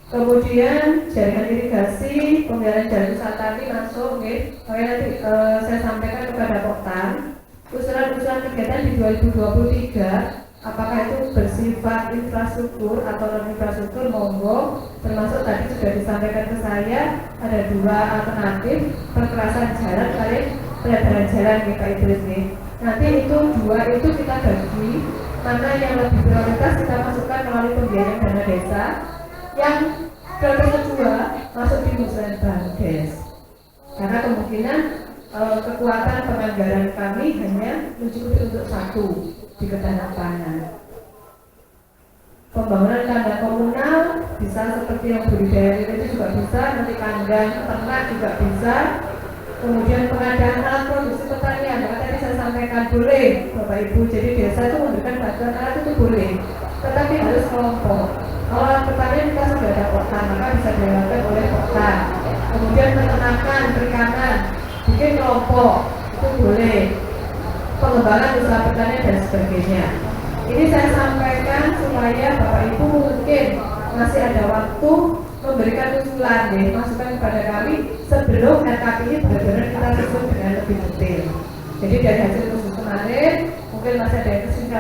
Kemudian jaringan irigasi, pemeliharaan jalan usaha tani masuk, makanya nanti saya sampaikan kepada Poktan usulan-usulan kegiatan di 2023 apakah itu bersifat infrastruktur atau non infrastruktur, monggo. Termasuk tadi sudah disampaikan ke saya ada 2 alternatif, perkerasan jalan kali pelebaran jalan kita Idris nih. Nanti itu 2 itu kita bagi, mana yang lebih prioritas kita masukkan melalui pembiayaan dana desa, yang prioritas kedua masuk di musrenbang des. Karena kemungkinan kekuatan penganggaran kami hanya mencukupi untuk 1 di ketahanan pangan. Pembangunan kandang komunal bisa seperti yang budidaya itu juga bisa, nanti kandang ternak juga bisa. Kemudian pengadaan alat produksi pertanian, maka tadi saya sampaikan boleh Bapak Ibu, jadi desa itu memberikan bantuan alat itu boleh, tetapi harus kelompok. Kalau alat pertanian kita sudah ada kota, maka bisa dilakukan oleh kota. Kemudian peternakan, perikanan, bikin kelompok, itu boleh. Pengembangan usaha pertanian dan sebagainya. Ini saya sampaikan supaya Bapak Ibu mungkin masih ada waktu memberikan usulan, masukan kepada kami sebelum RKP ini benar-benar kita susun dengan lebih detail. Jadi dari hasil khusus kemarin mungkin masih ada yang kesisa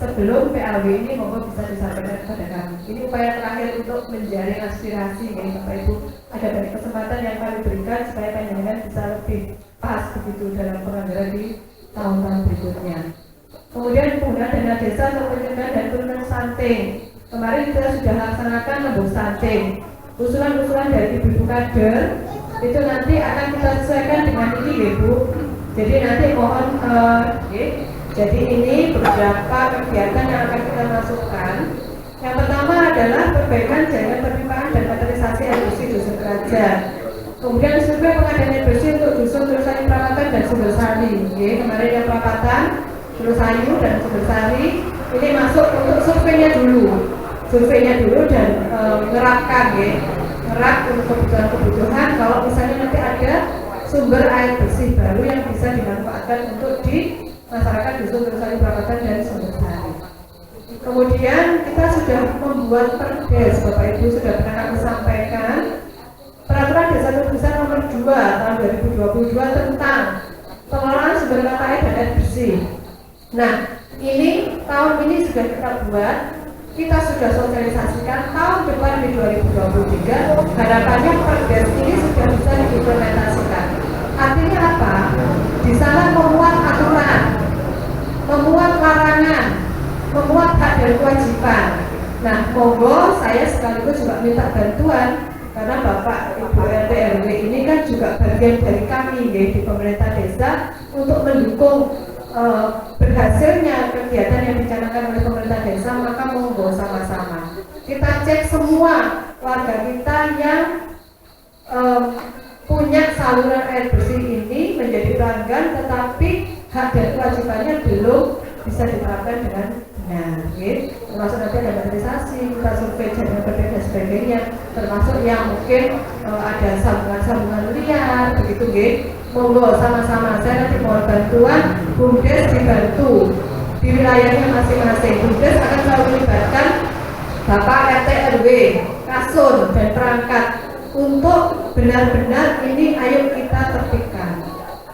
sebelum PLW ini monggo bisa disampaikan kepada kami. Ini upaya terakhir untuk menjaring aspirasi Bapak Ibu. Ada banyak kesempatan yang kami berikan supaya panjenengan bisa lebih pas begitu dalam penganggaran di tahun-tahun berikutnya. Kemudian penggunaan dana desa untuk pencegahan dan turunan stunting. Kemarin kita sudah laksanakan lembur stunting. Usulan-usulan dari ibu-ibu kader itu nanti akan kita sesuaikan dengan ini ya Bu. Jadi nanti mohon jadi ini beberapa kegiatan yang akan kita masukkan. Yang pertama adalah perbaikan jaringan perpipahan dan katerisasi air bersih dusun kerajaan. Kemudian survei pengadaan air bersih untuk dusun Tulusari Perawatan dan Sumbersari. Kemarin yang Perawatan, Tulusayu dan Sumbersari ini masuk untuk surveinya dulu dan ngerapkan ngerap untuk kebutuhan kalau misalnya nanti ada sumber air bersih baru yang bisa dimanfaatkan untuk di masyarakat dusun Tulusari Perawatan dan Sumbersari. Kemudian kita sudah membuat perdes, Bapak Ibu sudah pernah kami sampaikan Peraturan Desa Tubusan nomor 2 tahun 2022 tentang pengelolaan sumber mata air dan air bersih. Nah, ini tahun ini sudah kita buat, kita sudah sosialisasikan, tahun depan di 2023 harapannya perdes ini sudah bisa diimplementasikan. Artinya apa? Di sana memuat aturan, memuat larangan, memuat hak dan kewajiban. Nah, monggo saya sekaligus juga minta bantuan karena Bapak Ibu RT RW ini kan juga bagian dari kami di pemerintah desa untuk mendukung berhasilnya kegiatan yang dicanangkan oleh pemerintah desa. Maka monggo sama-sama kita cek semua warga kita yang punya saluran air bersih ini menjadi pelanggan, tetapi hak dan kewajibannya belum bisa diterapkan dengan benar. Termasuk nanti ada kategorisasi, kita survei jaringan PPK dan sebagainya, termasuk yang mungkin ada sambungan-sambungan liar begitu. Monggo sama-sama, saya nanti mohon bantuan BUMDes dibantu di wilayahnya masing-masing. BUMDes akan selalu melibatkan Bapak RT RW, Kasur dan perangkat untuk benar-benar ini ayo kita tertibkan.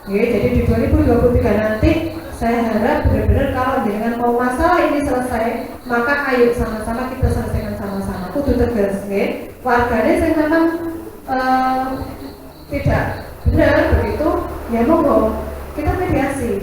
Jadi di 2023 nanti saya harap benar-benar kalau dengan mau masalah ini selesai, maka ayo sama-sama kita selesaikan sama-sama. Kudu tegas, warganya saya memang tidak benar begitu, ya monggo kita mediasi.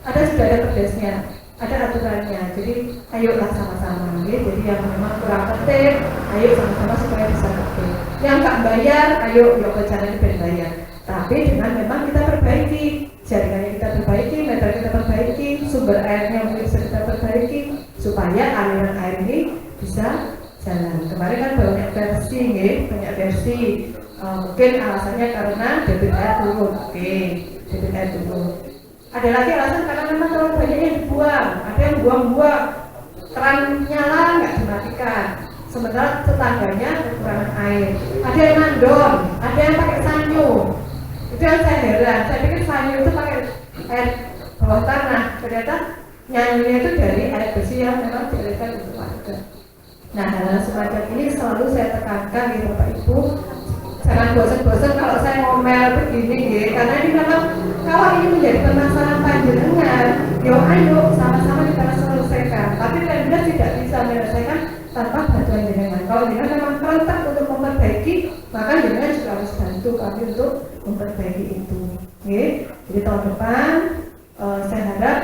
Sudah ada perdesnya, ada aturannya. Jadi ayolah sama-sama. Jadi yang memang kurang tertib, ayo sama-sama supaya bisa tertib. Yang nggak bayar, ayo yuk ke jalan berbayar. Tapi dengan memang kita perbaiki jaringannya, kita perbaiki, meter kita perbaiki, sumber airnya mungkin bisa kita perbaiki supaya aliran air ini bisa jalan. Kemarin kan banyak versi, banyak versi. Mungkin alasannya karena debit air turun. Debit air turun. Ada lagi alasan karena memang terlalu banyak yang dibuang. Ada yang buang-buang, keran nyala nggak dimatikan. Sementara tetangganya kekurangan air. Ada yang mandor, ada yang pakai sanyo. Itu yang saya heran. Saya pikir sanyo itu pakai air bawah tanah. Ternyata nyanyinya itu dari air bersih yang memang dialirkan untuk warga. Nah, hal semacam ini selalu saya tekankan Bapak Ibu. Jangan bosan-bosan kalau saya ngomel begini karena ini memang Kalau ini menjadi permasalahan panjenengan, yo ayo sama-sama kita selesaikan. Tapi Pemda tidak bisa menyelesaikan tanpa bantuan jenengan. Kalau jenengan memang kerentak untuk memperbaiki, maka jenengan juga harus bantu kami untuk memperbaiki itu. Oke, jadi tahun depan saya harap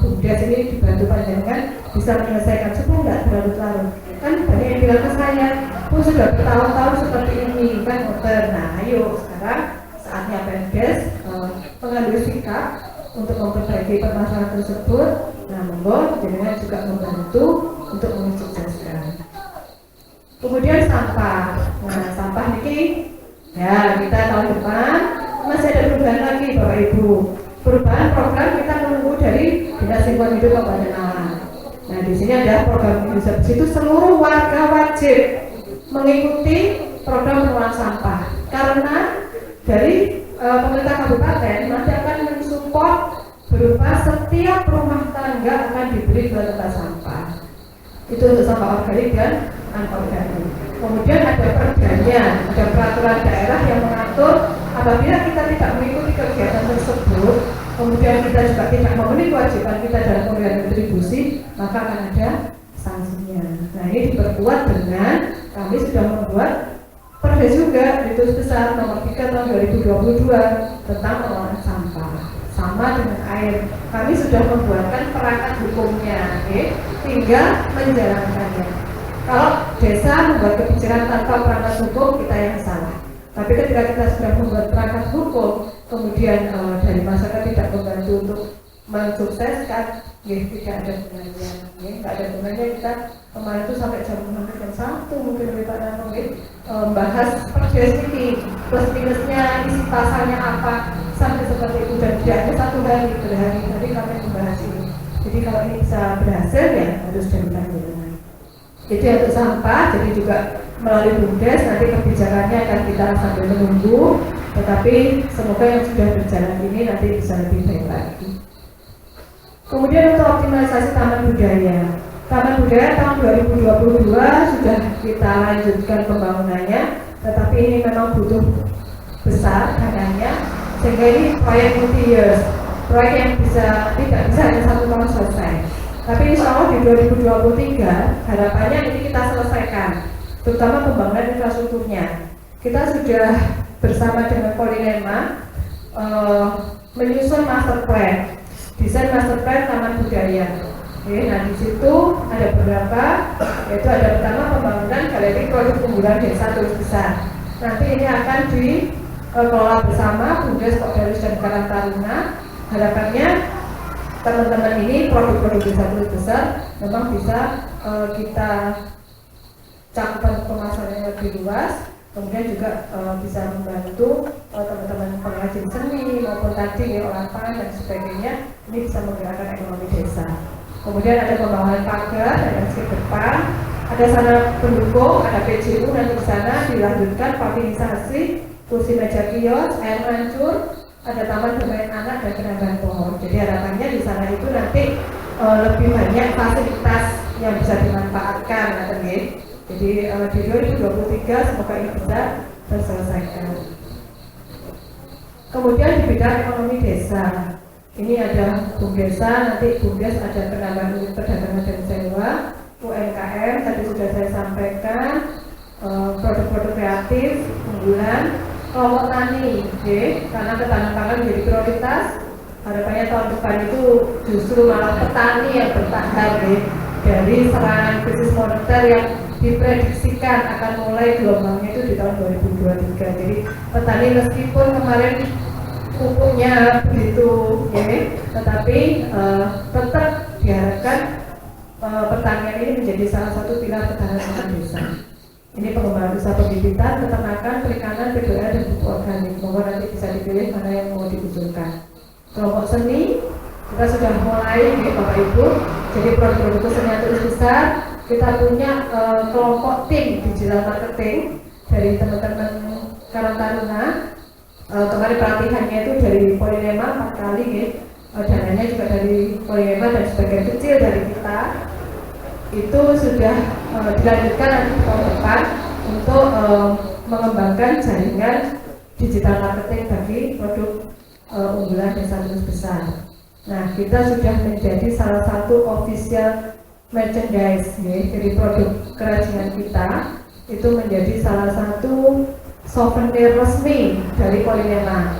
BUMDes ini dibantu panjenengan bisa menyelesaikan supaya tidak berlarut-larut. Kan banyak yang bilang ke saya, pun sudah bertahun-tahun seperti ini kan dokter. Nah, ayo sekarang saatnya Pemdes mengambil sikap untuk memperbaiki permasalahan tersebut. Nah, monggo jenengan juga membantu untuk mensukseskan. Kemudian sampah. Nah, sampah ini ya kita tahun depan masih ada perubahan lagi Bapak Ibu. Perubahan program kita menunggu dari Dinas Lingkungan Hidup Kabupaten Malang. Nah, di sini ada program Indonesia Bersih, support warga wajib mengikuti program pengelolaan sampah karena dari pemerintah kabupaten nanti akan mensupport berupa setiap rumah tangga akan diberi 2 tempat sampah. Itu untuk sampah organik dan anorganik. Kemudian ada perdanya, ada peraturan daerah yang mengatur apabila kita tidak mengikuti kegiatan tersebut, kemudian kita juga tidak memenuhi kewajiban kita dalam pemberian kontribusi, maka akan ada sanksinya. Nah, ini diperkuat dengan kami sudah membuat Perdes juga itu besar nomor 3 tahun 2022 tentang pengelolaan sampah. Sama dengan air, kami sudah membuatkan perangkat hukumnya, tinggal menjalankannya. Kalau desa membuat kebijakan tanpa perangkat hukum, kita yang salah. Tapi ketika kita sudah membuat perangkat hukum, kemudian dari masyarakat tidak membantu untuk mensukseskan, tidak ada gunanya. Tidak ada gunanya kita kemarin itu sampai jam 1 mungkin lebih pada bahas Perdes ini plus minusnya, isi pasalnya apa, sampai seperti itu dan tidak ada 1 hari berhari tadi kami membahas ini. Jadi kalau ini bisa berhasil ya harus dilanjutkan. Itu untuk sampah, jadi juga melalui BUMDes nanti kebijakannya akan kita sambil menunggu, tetapi semoga yang sudah berjalan ini nanti bisa lebih baik lagi. Kemudian untuk optimalisasi taman budaya. Taman budaya tahun 2022 sudah kita lanjutkan pembangunannya, tetapi ini memang butuh besar dananya, sehingga ini proyek multi-years, proyek yang tidak bisa hanya 1 tahun selesai. Tapi insya Allah di 2023 harapannya ini kita selesaikan, terutama pembangunan infrastrukturnya. Kita sudah bersama dengan Polinema menyusun master plan, desain master plan taman budaya. Nah di situ ada beberapa, yaitu ada pertama pembangunan galeri produk unggulan desa Terus Besar. Nanti ini akan dikelola bersama BUMDes, Kokderis dan Karang Taruna. Harapannya teman-teman ini produk-produk desa Terus Besar memang bisa kita cakupan pemasarannya lebih luas, kemudian juga bisa membantu teman-teman pengrajin seni maupun tadi olah pangan dan sebagainya, ini bisa menggerakkan ekonomi desa. Kemudian ada pembangunan pagar dan landscape depan, ada sana pendukung, ada PJU, dan di sana dilanjutkan pavinisasi, kursi meja kios, air mancur, ada taman bermain anak dan penambahan pohon. Jadi harapannya di sana itu nanti lebih banyak fasilitas yang bisa dimanfaatkan, Jadi di 2023 semoga ini bisa terselesaikan. Kemudian di bidang ekonomi desa, ini ada BUMDesa, nanti BUMDes ada penambahan unit perdagangan dan sewa, UMKM tadi sudah saya sampaikan, produk-produk kreatif, unggulan, kelompok tani, karena ketahanan pangan menjadi prioritas. Harapannya tahun depan itu justru malah petani yang bertahan dari serangan krisis moneter yang diprediksikan akan mulai gelombangnya itu di tahun 2023. Jadi petani meskipun kemarin pupuknya begitu, tetapi tetap diharapkan pertanian ini menjadi salah satu pilar ketahanan pangan desa. Ini pengembangan usaha pembibitan, peternakan, perikanan, PDA dan pupuk organik. Mohon nanti bisa dipilih mana yang mau diusulkan. Kelompok seni kita sudah mulai, Bapak Ibu. Jadi produk-produk kesenian Terus Besar, kita punya kelompok tim digital marketing dari teman-teman Karang Taruna. Kemarin pelatihannya itu dari Polinema 4 kali, dananya juga dari Polinema dan sebagian kecil dari kita. Itu sudah dilanjutkan nanti tahun depan untuk mengembangkan jaringan digital marketing bagi produk unggulan Desa Terus Besar. Nah, kita sudah menjadi salah satu official merchandise, ya. Jadi produk kerajinan kita itu menjadi salah satu souvenir resmi dari Polynema.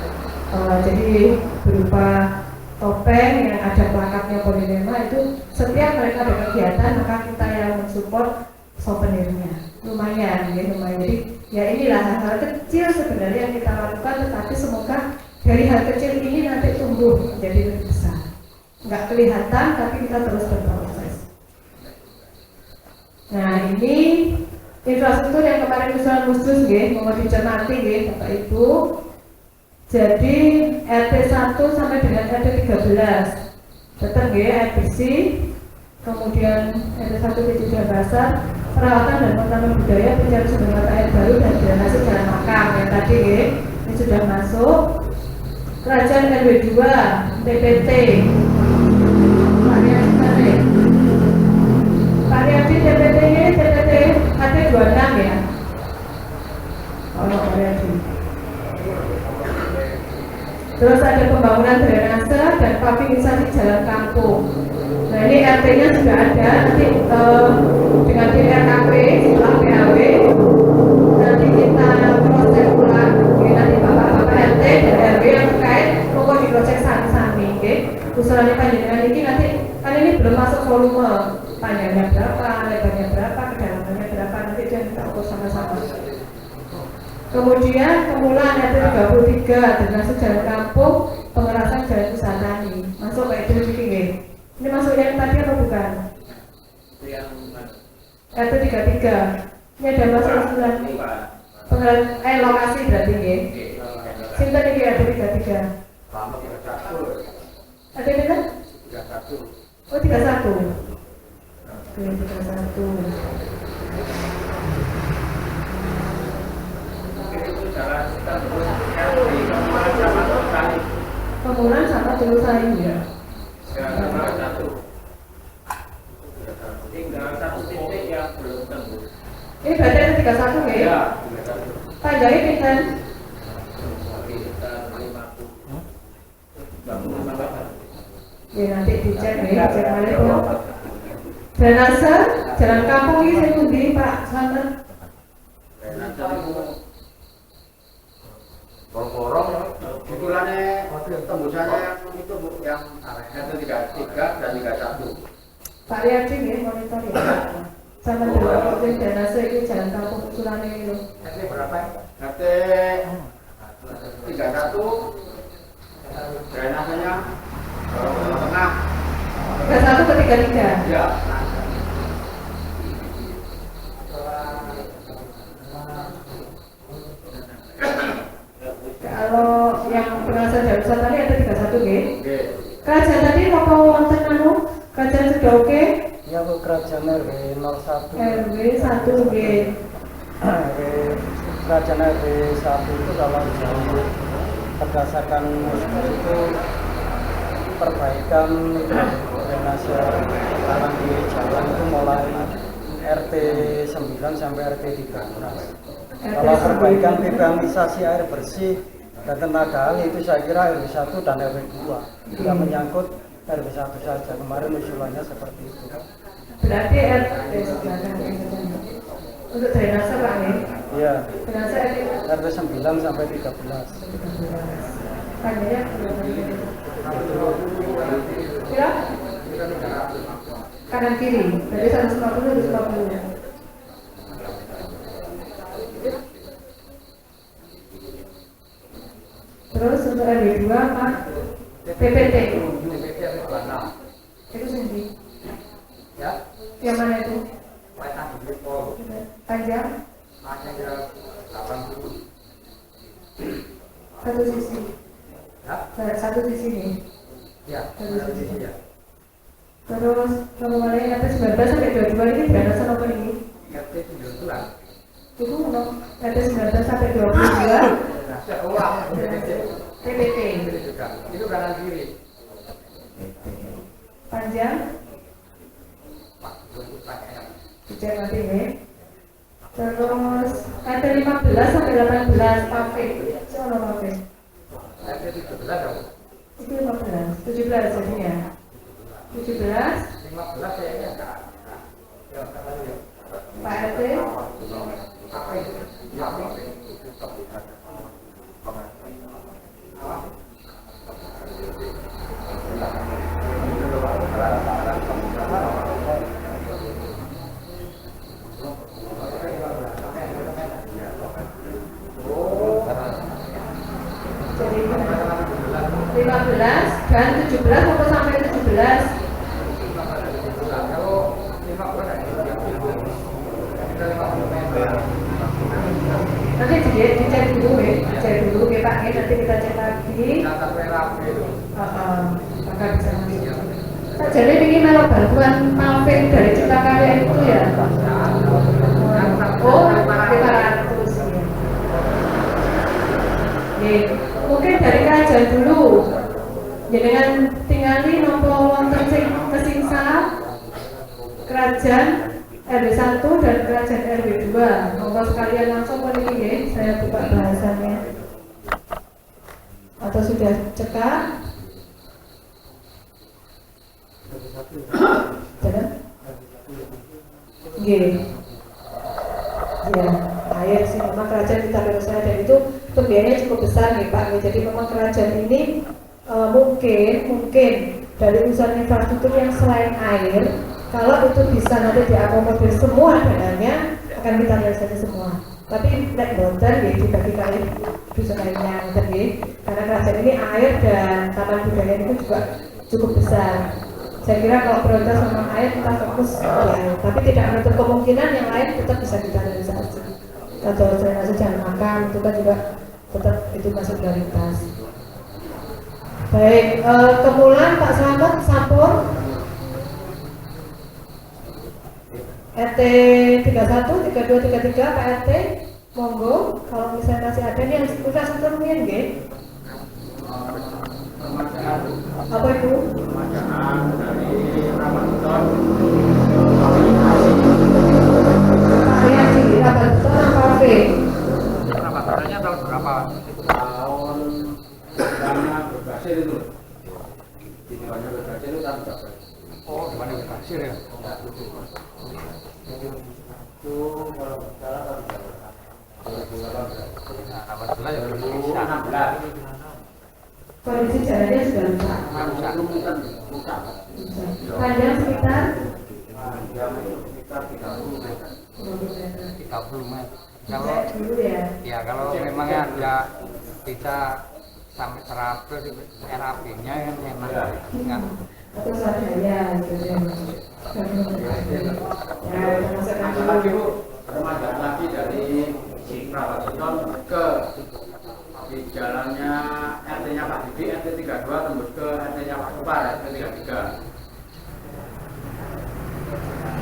Jadi berupa topeng yang ada plakatnya Polynema, itu setiap mereka ada kegiatan maka kita yang mensupport souvenirnya. Lumayan, ya lumayan. Jadi ya inilah hal-hal kecil sebenarnya yang kita lakukan, tetapi semoga dari hal kecil ini nanti tumbuh menjadi lebih besar. Nggak kelihatan tapi kita terus berproses. Nah, ini infrastruktur yang kemarin usulan khusus mau dicermati Bapak Ibu. Jadi RT 1 sampai dengan RT 13 tetap air bersih, kemudian RT 1 di Dasar, perawatan dan penanaman budaya, pencarian sumber mata air baru dan drainase jalan makam yang tadi ini sudah masuk. Kerajaan RW 2 TPT variasi TPT ada 26 ya. Variasi. Terus ada pembangunan drainase dan pavimisasi jalan kampung. Nah, ini RT-nya sudah ada, nanti dengan DRKP setelah PAW nanti kita proses ulang. Nanti bapak-bapak RT dan RW yang terkait pokok di proses sami-sami. Usulannya panjenengan ini nanti kan ini belum masuk volume, panjangnya berapa, lebarnya berapa, kedalamannya berapa, nanti itu yang kita ukur sama-sama. Kemudian kemulan RT 33 drainase jalan kampung, pengerasan jalan usaha tani. Masuk kayak itu ini masuk yang tadi atau bukan? RT 33. Ini ada masuk usulan pengerasan lokasi berarti nggih. Sinten iki RT 33? Ada berapa? 31. Oh 31. Oke, 31. Pemulan sama dulu saya ya. Tinggal satu titik yang belum tembus. Ini berarti ada 31 ya? Ya. Panjangnya pinten? Ya nanti dicek ya, cek balik ya. Drainase jalan kampung ini saya pundi Pak Santen? Borong-borong usulannya tembusannya itu Bu yang RT 33 dan 31. Pak Riyadi ya monitor ya. Sama dengan drainase ini jalan kampung usulannya itu. RT berapa? RT 31 drainasenya tengah. 31 ke 33. Ya. Kalau yang pengawasan jalan usaha tadi ada 31 nggih. Oke. Kerajaan tadi apa wonten anu? Kerajaan sudah oke? Ya Bu, kerajaan RW 01. RW 1 nggih. Kerajaan RW 1 itu kalau jauh berdasarkan itu perbaikan drainase kanan kiri jalan itu mulai RT 9 sampai RT 13. Kalau perbaikan pipanisasi air bersih dan tenaga ahli itu saya kira RW 1 dan RW 2 tidak menyangkut RW 1 saja. Kemarin usulannya seperti itu. Berarti RT untuk drainase Pak nih? Iya. Drainase RW 9 sampai 13. Panjangnya kira? Kanan kiri, berarti 150 150. Terus untuk RW 2 Pak PPT itu sendiri Ya. yang mana itu? Panjang? 80. Satu sisi Ya. satu sisi nih Ya. satu sisi ya. Terus kemarin RT 19 sampai 22 ini drainase apa ini? RT 19. Itu RT 19 sampai 22 TPT Itu kanan kiri. panjang dicek nanti ya. Terus RT 15 sampai 18 paving sono paving RT 17 dong. Itu 15, 17 jadinya. 17 15 kayaknya enggak. Pak RT. Jadi 15 dan 17 atau sampai 17? Kalau 15 Nanti dicek dulu ya Pak, nanti kita cek lagi. catat merah itu. Maka bisa masuk. Tak jadi ingin melok bantuan Malvin dari Cipta Karya itu ya. Oh, 500 ya. Oke, mungkin dari kerajaan dulu. Jangan tinggali nopo wonten sing kesingsa kerajaan RW 1 dan kerajaan RW 2. Monggo sekalian langsung menilai ya, saya buka bahasannya. Atau sudah cekak? Sudah? Oke. Ya, air sih memang kerajaan kita saya dan itu pembiayanya cukup besar nih Pak. Jadi memang kerajaan ini mungkin dari urusan infrastruktur yang selain air, kalau itu bisa nanti diakomodir semua dananya akan kita realisasi semua. Tapi nek boten ya dibagi kali dusun lainnya karena kerajaan ini air dan taman budaya itu juga cukup besar. Saya kira kalau prioritas memang air kita fokus di air, tapi tidak menutup kemungkinan yang lain tetap bisa kita realisasi. Atau drainase jalan makam itu kan juga tetap itu masuk prioritas. Baik, kemulan Pak Slamet Sampur RT 31, 32, 33 Pak RT, monggo kalau misalnya masih ada nih yang infrastruktur mungkin nggih. Apa itu? Permajaan dari Ramadan. Variasi Ramadan Cafe. Ramadannya tahun berapa? Tahun dimana berhasil itu. Dimana berhasil itu tahun berapa? Oh, dimana berhasil ya? Itu kalau salah tahun berapa? 2016. Kondisi jalannya sudah rusak. Panjang sekitar 30 meter. Kalau cek dulu ya. ya kalau memang ada bisa sampai 100 RAP-nya kan memang nggak. Atau swadaya gitu ya. Ya, masukkan Ada lagi dulu. Bu, permajaan lagi dari Prawaton ke di jalannya RT-nya Pak Didi, RT 32 tembus ke RT-nya Pak Kupar, RT 33.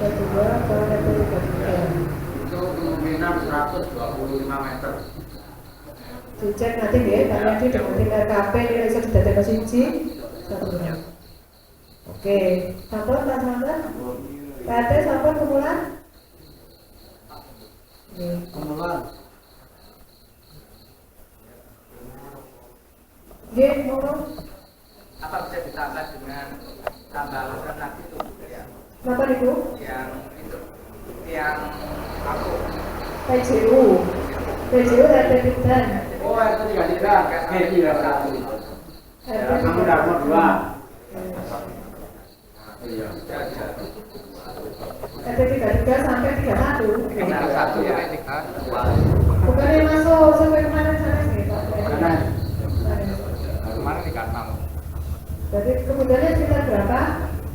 Kedua ke RT 33. Itu kemungkinan 125 meter. Dicek nanti ya, karena di dengan tim RKP ini bisa sudah ada siji 1 bulan. Oke, sampun Pak Slamet. RT sampun kemulan. Kemulan Nggih, monggo. Apa bisa ditambah dengan tambahan lagi itu ya? Napa niku? Yang aku PJU RT Pinten. Oh, RT 33, Hedi ya satu. Kamu Darmo 2. Iya. RT 33 sampai 31. 31 ya 3. Bukannya masuk sampai kemarin sana sih Pak? Kanan. Kemarin 36. Berarti kemudiannya sekitar berapa?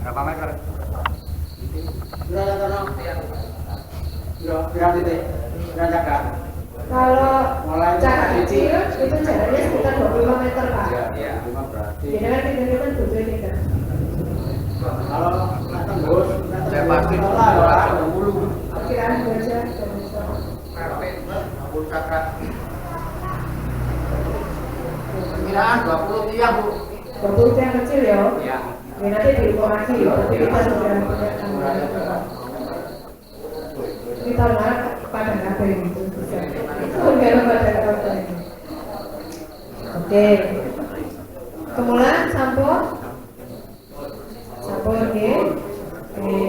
Berapa meter? Berapa titik? Berapa cakap? Kalau Mulai cakap titik. kecil itu jaraknya sekitar 25 meter Pak. Iya, 5 berarti. Jadi kan kita kan 7 meter. Kalau tembus, Saya pasti lah 20. Perkiraan itu aja. Perkiraan 20 tiang Bu. 20 yang kecil ya. Iya. Ya nanti diukur lagi. Nanti kita sudah punya tambahan. Kita lihat pada apa itu. Itu enggak pada apa ini. Oke. Kemulan sampun. Sampun nggih. Oke.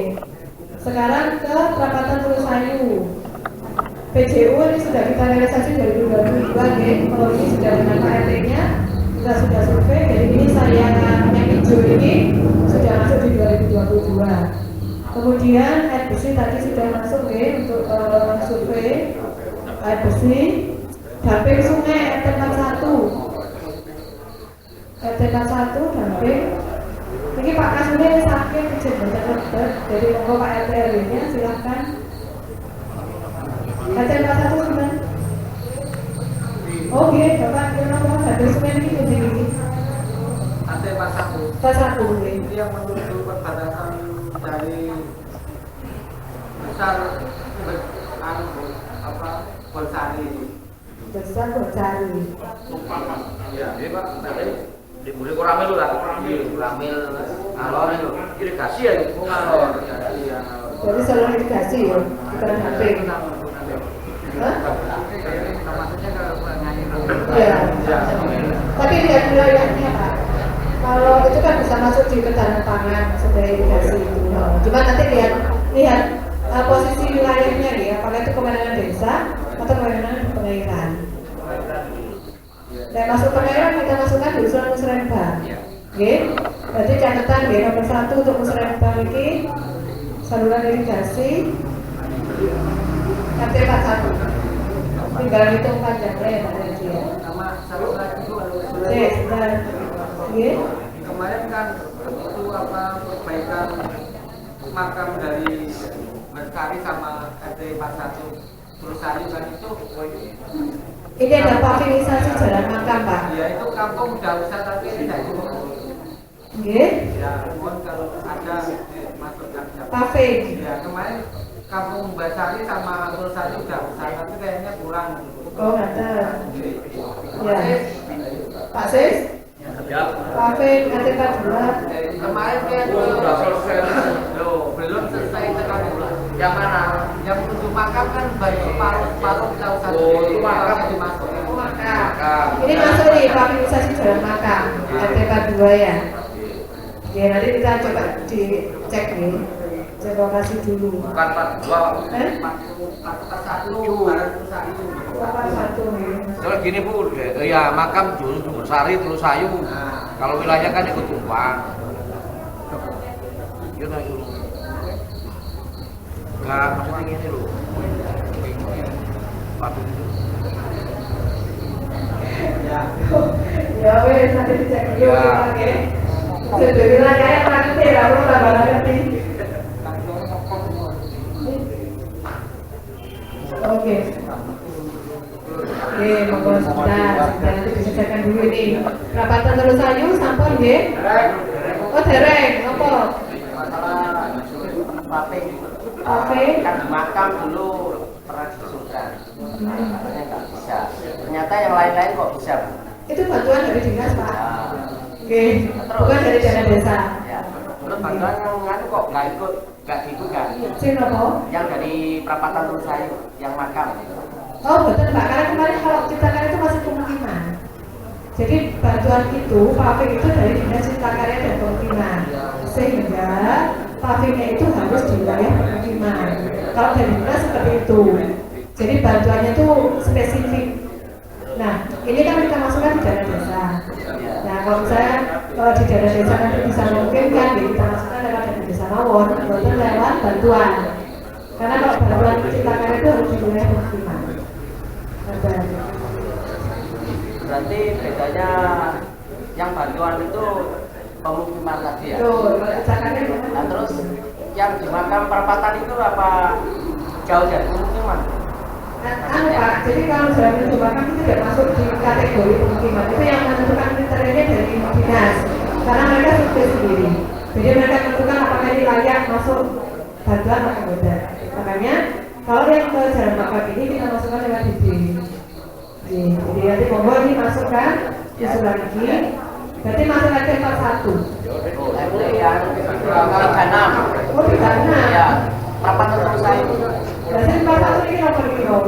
Sekarang ke perapatan Telusayu. PJU ini sudah kita realisasi dari 2022 nggih. Kalau ini sudah dengan KRT-nya, kita sudah survei. Jadi ini saya yang hijau ini sudah masuk di 2022. Kemudian air bersih tadi sudah masuk nggih untuk survei air bersih. Damping sungai RT 41. RT 41 damping. Ini Pak Kasune sakit izin baca dokter. Jadi monggo Pak RT RW-nya silahkan. RT 41 gimana? Oke, Bapak kenapa damping sungai ini begini? RT 41. 41 nggih. Ini yang menuju perbatasan dari besar Bolsari. Besar Bolsari. Iya, ini Pak, tadi di Buli Kuramil lah. Kuramil ngalor itu irigasi ya, itu ngalor. Iya, ngalor. Jadi saluran irigasi ya, bukan damping. Hah? Maksudnya ke penyanyi. Iya. Tapi lihat wilayahnya Pak. Kalau itu kan bisa masuk di ketahanan pangan sebagai irigasi itu. Cuma nanti lihat posisi wilayahnya ya, apakah itu kewenangan desa atau kewenangan pengairan. Dan masuk pengairan kita masukkan di usulan musrenbang. Oke, berarti catatan ya nomor 1 untuk musrenbang ini saluran irigasi RT 41. Tinggal hitung panjangnya ya Pak Haji ya. Sama satu lagi itu Oke, sebentar. Oke. kemarin kan itu apa perbaikan makam dari Berkari sama RT 41 terus hari kan itu Ini ada pavilisasi jalan makam Pak. ya itu kampung udah usah tapi tidak cukup. Oke. Ya, mohon kalau ada masukkan. Paving. Ya, kemarin kampung Basari sama Tulsari udah usah tapi kayaknya kurang. Oh, ada. Ya. Pak Sis? Ya. Paving RT 42. Kemarin kan udah selesai. Loh, belum selesai tekan yang mana? Yang menuju makam kan baru separuh kita usah. Oh, itu makam dimasukin. Makam. Ini masuk nih pavilisasi jalan makam RT 42 ya. Oke, nanti kita coba dicek nih. Cek lokasi dulu. Bukan 42. 41 barang Bapak satu nih. Soalnya gini Bu, ya makam dulu Sumbersari, Telusayu. Kalau wilayah kan ikut tumpang. Gitu itu. Enggak, maksudnya gini loh. Waduh itu. Ya wes nanti dicek dulu oke. Jadi wilayahnya nanti ya, aku tambah ngerti. Oke. Oke, monggo sebentar. Nanti diselesaikan dulu ini. Rapatan Telusayu sampun nggih? Oh, dereng. Apa? masalah paving. Paving. Kan di makam dulu pernah disusulkan. Katanya nggak bisa. Ternyata yang lain-lain kok bisa, Bu. Itu bantuan dari dinas, Pak. Nah, Oke. Bukan dari dana desa. ya. Terus bantuan yang nganu kok nggak diikutkan. Sing apa? Yang dari perapatan Telusayu, yang makam. Oh betul Mbak, karena kemarin kalau kita kan itu masih pemukiman. Jadi bantuan itu, paving itu dari Dinas Cipta Karya dan Pemukiman. Sehingga pavingnya itu harus di wilayah pemukiman. Kalau dari dinas seperti itu. Jadi bantuannya itu spesifik. Nah, ini kan kita masukkan di dana desa. Nah, kalau misalnya di dana desa nanti bisa memungkinkan, ya kita masukkan lewat dana desa mawon, bukan lewat bantuan. Karena kalau bantuan Cipta Karya itu harus di wilayah pemukiman. Berarti bedanya yang bantuan itu pemukiman tadi ya. Nah terus yang di makam perapatan itu apa jauh dari pemukiman? Pak, jadi kalau sudah menuju makam itu tidak masuk di kategori pemukiman. Itu yang menentukan kriterianya dari dinas. Karena mereka survei sendiri. Jadi mereka menentukan apakah ini layak masuk bantuan atau tidak. Makanya kalau yang ke jalan makam ini kita masukkan lewat DB. Jadi nanti monggo ini masukkan usulan lagi. Berarti masuk RT 41. Oh, RT yang 36. Oh, 36. Ya, perapatan Telusayu. Berarti 41 ini nomor kilo.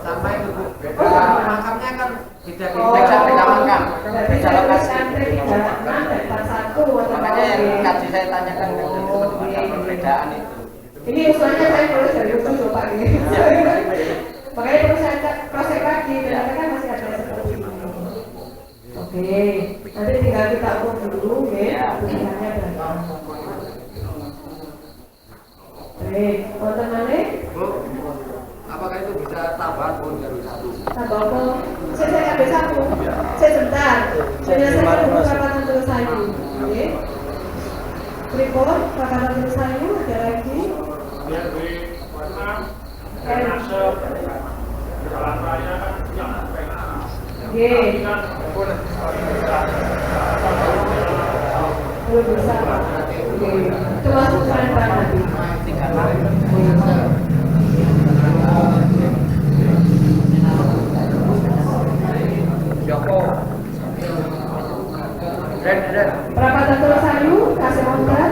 Sampai itu. Oh, Makamnya kan beda Oh. beda makam. Berarti saya harus antri 36 dan 41 atau Makanya yang tadi saya tanyakan kan perbedaan itu. Ini usulannya saya mulai dari ujung loh Pak. Makanya perlu saya cross check lagi, ternyata kan masih ada seperti ini. Oke, nanti tinggal kita ukur dulu, ya, kebutuhannya berapa. Baik, wonten maneh? Bu, apakah itu bisa tambahan pun dari satu? Tambah apa? Saya ambil satu. Saya sebentar. Menyelesaikan dulu rapatan terus sayu. Oke. Pripun rapatan terus sayu ada lagi? Biar di warna masuk jalan raya kan yang Oke. Belum bisa. Oke. Itu masuk tren nanti. Joko. Ren. Perapatan terus sayu kasih konten.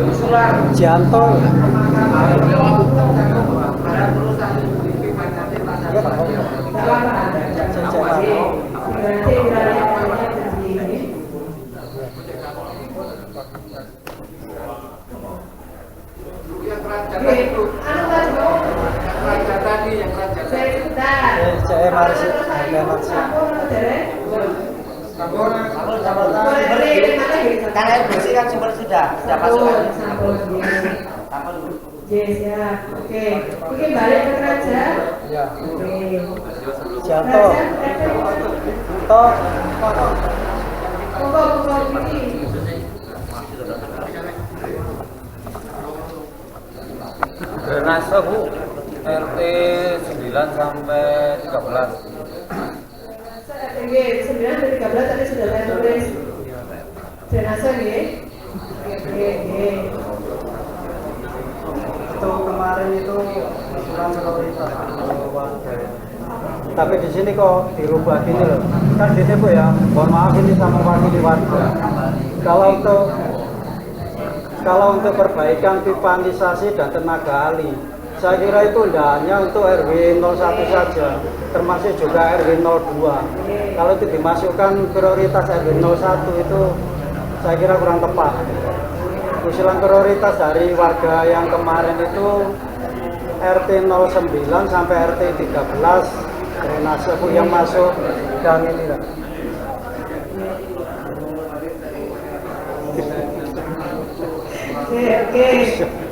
Usulan. Janto. Berarti wilayah-wilayah seperti ini. Yang kerajaan Oke, itu. anu tadi mau Yang kerajaan tadi, yang kerajaan. saya sebentar. Saya masih Sampun derek. Sampun. Boleh ini mana gitu? Kan air bersih kan sudah masuk kan. Sampun. Sampun. Yes ya. Oke. Mungkin balik ke kerajaan. Ya. Oke. Janto. Toh. Pokok ini. Drainase Bu, RT 9 sampai 13. RTG 9 dari 13 tadi sudah saya tulis. Drainase nggih. Oke. Itu kemarin itu usulan prioritas warga. Tapi di sini kok dirubah gini loh. Kan gini Bu ya, mohon maaf ini sama wakili warga. Kalau untuk perbaikan pipanisasi dan tenaga ahli, saya kira itu tidak hanya untuk RW 01 saja, termasuk juga RW 02. Kalau itu dimasukkan prioritas RW 01 itu saya kira kurang tepat. Usulan prioritas dari warga yang kemarin itu RT 09 sampai RT 13 drainase Bu yang masuk gang ini lah. Oke.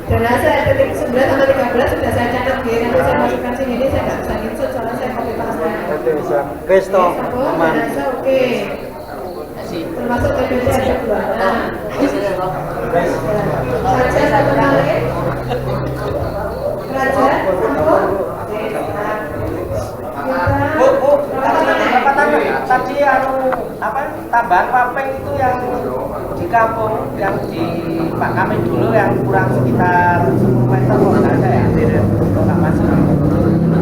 Drainase RT 9 sampai 13 sudah saya catat ya. Nanti saya masukkan sini ini saya nggak bisa insert soalnya saya copy paste. Oke, siap. Resto aman. Drainase oke. Termasuk TPC ada 2. Nah. Raja satu kali. Raja satu. Bu, tadi tambahan papeng itu yang di kampung yang di Pak Kamil dulu yang kurang sekitar 10 meter kok nggak ada ya? Nggak masuk.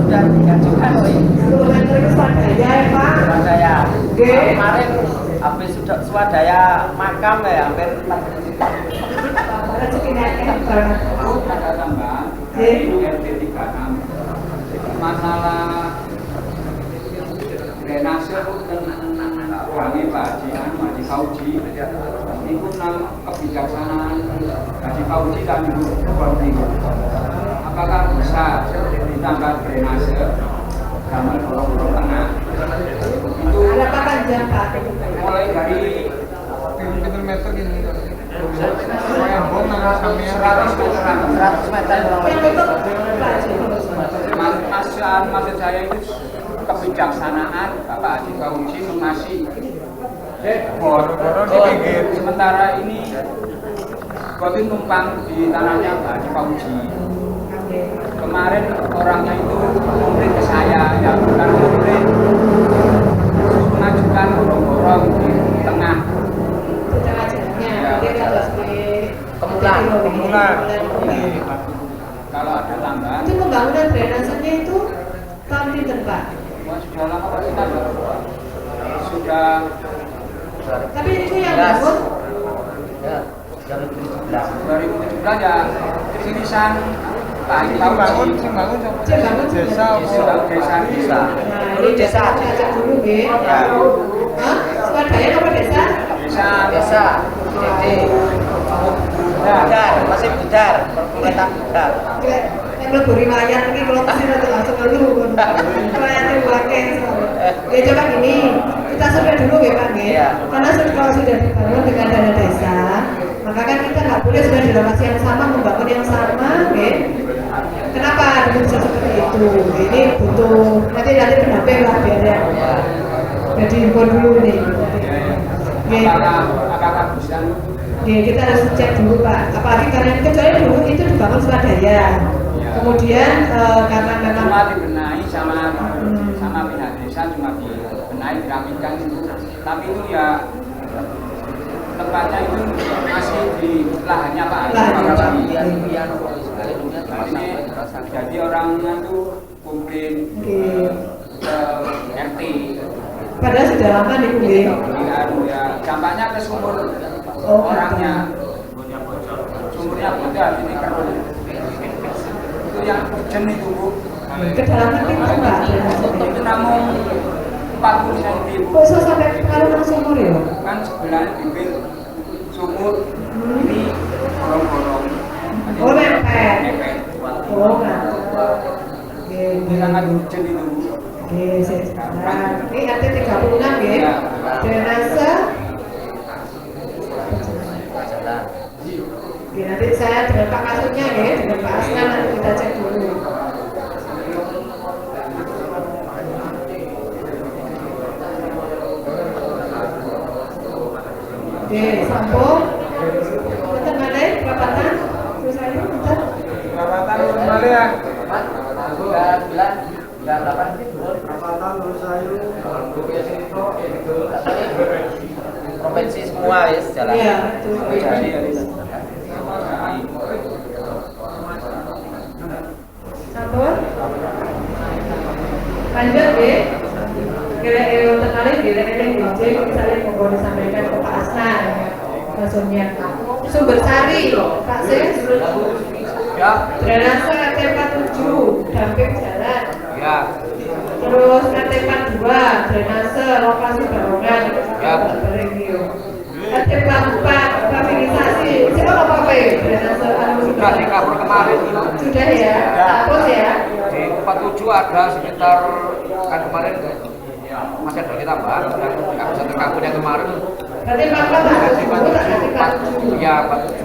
Sudah diajukan loh. 10 meter itu swadaya ya Pak. Swadaya. Oke. Kemarin habis sudah swadaya makam ya hampir 4 Rezekinya banget. Ada tambahan. Itu RT 36. Masalah drainase wangi Pak Haji Kauji itu nang kebijaksanaan Haji Kauji dan Ibu Bupati. Apakah bisa ditambah drainase gambar gorong-gorong tengah itu Ada apa panjang Pak? mulai dari meter ini yang bom sampai 100 meter Yang untuk maksud saya itu kebijaksanaan Bapak Haji Kauji mengasih bor-bor di pinggir. Sementara ini Kopi numpang di tanahnya Pak Haji Kauji. Kemarin orangnya itu memberi ke saya, ya bukan memberi, mengajukan gorong-gorong di tengah. tengah jalannya, dia harus di Kemulan. Kalau ada tambahan, Itu pembangunan drainasenya itu tahun pinter Pak. wah, sudah lama Pak, kita sudah Tapi itu yang bangun 2017 ya irisan Pak Haji Kauji. bangun Desa. Nah, ini desa ngajak dulu nggih. Hah? swadaya apa desa? Desa DD Budar, masih Budar, perkulitan Budar. Yang lebih riwayat ini kalau kesini nanti langsung ngeluh. Riwayatnya pakai. Ya coba gini, kita sudah dulu ya Pak ya. Karena kalau sudah dibangun dengan dana desa, maka kan kita nggak boleh sudah di lokasi yang sama membangun yang sama, ya. Kenapa bisa seperti itu? Ini butuh nanti pendamping lah biar ya. Jadi impor dulu nih. Apakah bisa? Ya, kita harus cek dulu Pak. Apalagi karena kecuali dulu itu dibangun swadaya. Kemudian karena memang cuma dibenahi sama pihak desa, cuma dibenahi dirapikan itu. Tapi itu ya tempatnya itu masih di lahannya Pak jadi orangnya tuh mungkin RT. Padahal sudah lama nih kuliah. Ya, dampaknya ke sumur orangnya. Sumurnya bocor ini keruh. Itu yang hujan itu Bu. Kedalaman itu Pak. Itu namun 40 cm. Kok so sampai kalau sumur ya? Kan sebelah bibir sumur ini gorong-gorong. Oh nempel. Oh ngantuk. Ini sangat hujan itu Bu. Oke, nah, ini RT 36 ya. Drainase. Oke, nanti saya dengan Pak Kasutnya ya, dengan Pak Asnan nanti kita cek dulu. Oke, sambung. Bentar mana ya, perapatan? Terus aja, bentar. Perapatan kembali ya. Provinsi semua wis jalan. Iya, betul. Sampun. Lanjut ya. Kira-kira tertarik kira-kira DJ misalnya mau disampaikan ke Pak Asnan maksudnya sumber sari Pak Sis Ya. Drainase RT 47 damping jalan Ya. terus RT 42 drainase lokasi bangunan Ya. RT 44 rehabilitasi siapa apa drainase Sudah dikabur kemarin itu. sudah ya terus ya Di 47 ada sekitar kan kemarin masih ada kita bahas dan nggak bisa terkabur yang kemarin. berarti 44 Ya 47.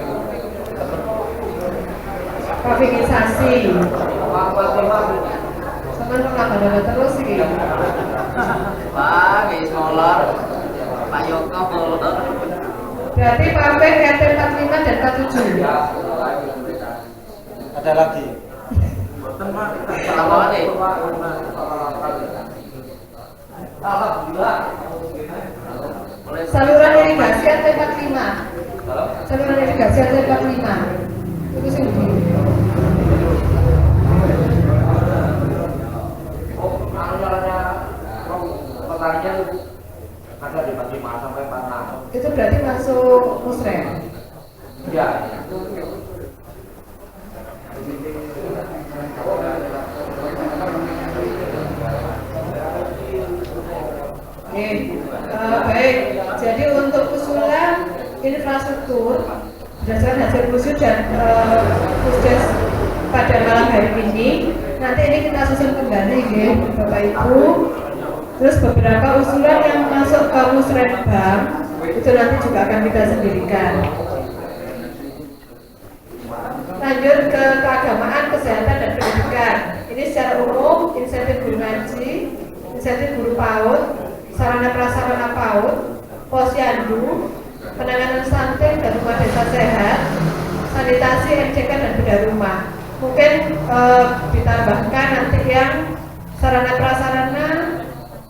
rehabilitasi teman pengabaran terus sih Pak, wis molor. Pak Yoko molor. berarti Pak RT 45 dan 47 Ada lagi. Apa nih? saluran irigasi RT 45 saluran irigasi RT 45 itu sih Pertanyaan ada di 45 sampai 46. itu berarti masuk musrem Ya. Baik, jadi untuk usulan infrastruktur berdasarkan hasil khusus dan khusus pada malam hari ini nanti ini kita susun kembali ya Bapak Ibu. Terus beberapa usulan yang masuk ke musrenbang itu nanti juga akan kita sendirikan. Lanjut ke keagamaan, kesehatan dan pendidikan. Ini secara umum insentif guru ngaji, insentif guru PAUD, sarana prasarana PAUD, posyandu, penanganan stunting dan rumah desa sehat, sanitasi, MCK dan bedah rumah. Mungkin ditambahkan nanti yang sarana prasarana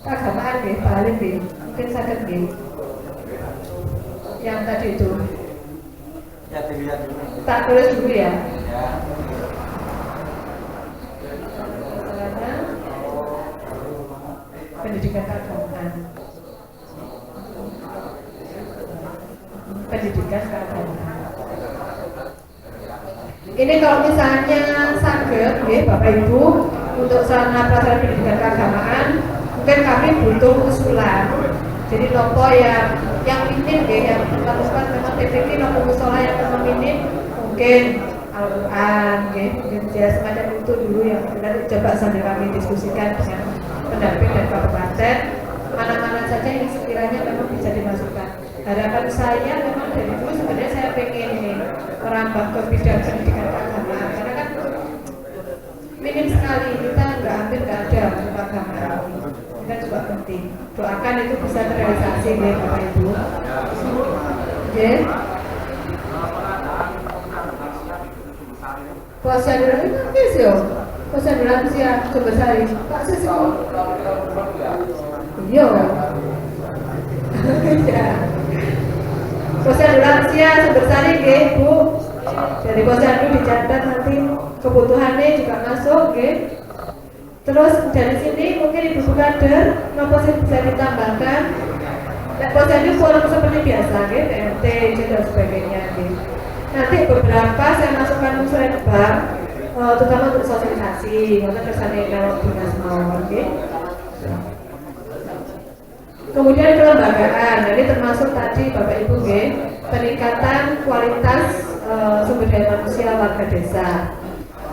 keagamaan deh, paling deh, mungkin sakit deh. Yang tadi itu. Ya dilihat dulu. Tak tulis dulu ya. Ya. Sarana pendidikan keagamaan. Pendidikan keagamaan. Ini kalau misalnya saged ya Bapak Ibu untuk sarana prasarana pendidikan keagamaan, mungkin kami butuh usulan Jadi nopo yang minim yang tempat memang PPT nopo musola yang memang minim mungkin Al-Quran, mungkin semacam itu dulu yang benar coba sambil kami diskusikan dengan pendamping dan kabupaten mana-mana saja yang sekiranya memang bisa dimasukkan. Harapan saya memang dari dulu sebenarnya saya pengen ini merambah ke bidang pendidikan keagamaan karena kan minim sekali kita hampir nggak ada keagamaan ini kan juga penting. Doakan itu bisa terrealisasi ya Bapak Ibu. Oke. Posyandu itu apa sih yo? Posyandu lansia coba sari. Pak sih iya. Ya. Posyandu lansia sebersari nggih Bu. Dari posyandu dicatat nanti kebutuhannya juga masuk nggih. Terus dari sini mungkin Ibu kader nopo sih bisa ditambahkan. Nek posyandu forum seperti biasa nggih, PMT dan sebagainya nggih. Nanti beberapa saya masukkan unsur bank, terutama untuk sosialisasi, karena kesannya lewat dinas mawon nggih. Kemudian kelembagaan, jadi termasuk tadi Bapak Ibu nggih, peningkatan kualitas sumber daya manusia warga desa.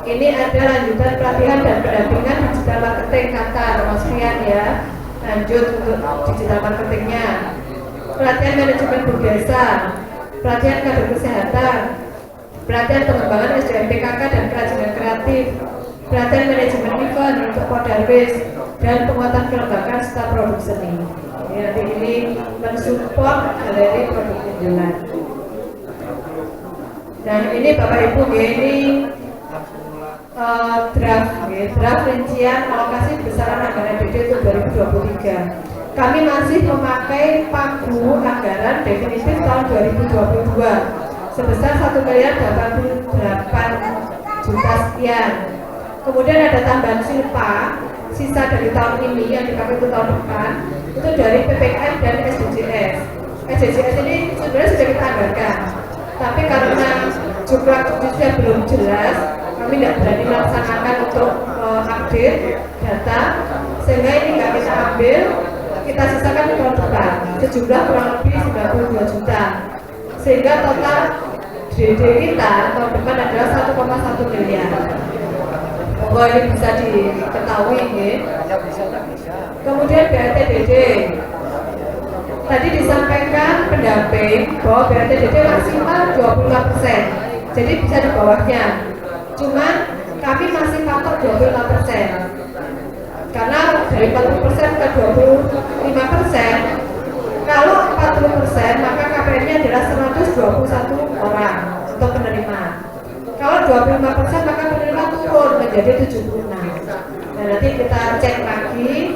Ini ada lanjutan pelatihan dan pendampingan digital marketing Qatar, Mas Fian ya. Lanjut untuk digital marketingnya. Pelatihan manajemen berdesa, pelatihan kader kesehatan, pelatihan pengembangan SDM PKK dan kerajinan kreatif, pelatihan manajemen event untuk Kodarwis, dan penguatan kelembagaan serta produk seni. Nanti ini mensupport galeri produk unggulan. Dan ini Bapak Ibu ini draft rincian alokasi besaran anggaran DD untuk 2023. Kami masih memakai pagu anggaran definitif tahun 2022 sebesar 1.088 juta sekian. Kemudian ada tambahan silpa sisa dari tahun ini yang dipakai untuk tahun depan itu dari PPKM dan SDGs. SDGs ini sebenarnya sudah kita anggarkan, tapi karena jumlah khususnya belum jelas, kami tidak berani melaksanakan untuk update data, sehingga ini nggak kita ambil, kita sisakan ke tahun depan sejumlah kurang lebih 92 juta, sehingga total DD kita tahun depan adalah 1,1 miliar. Bahwa ini bisa diketahui ya. Kemudian BLTDD tadi disampaikan pendamping bahwa BLTDD maksimal 25%, jadi bisa di bawahnya. Cuman kami masih patok 25%, karena dari 40% ke 25%, kalau 40% maka KPR-nya adalah 121 orang untuk penerima. Kalau 25% maka penerima turun menjadi 76. Nah nanti kita cek lagi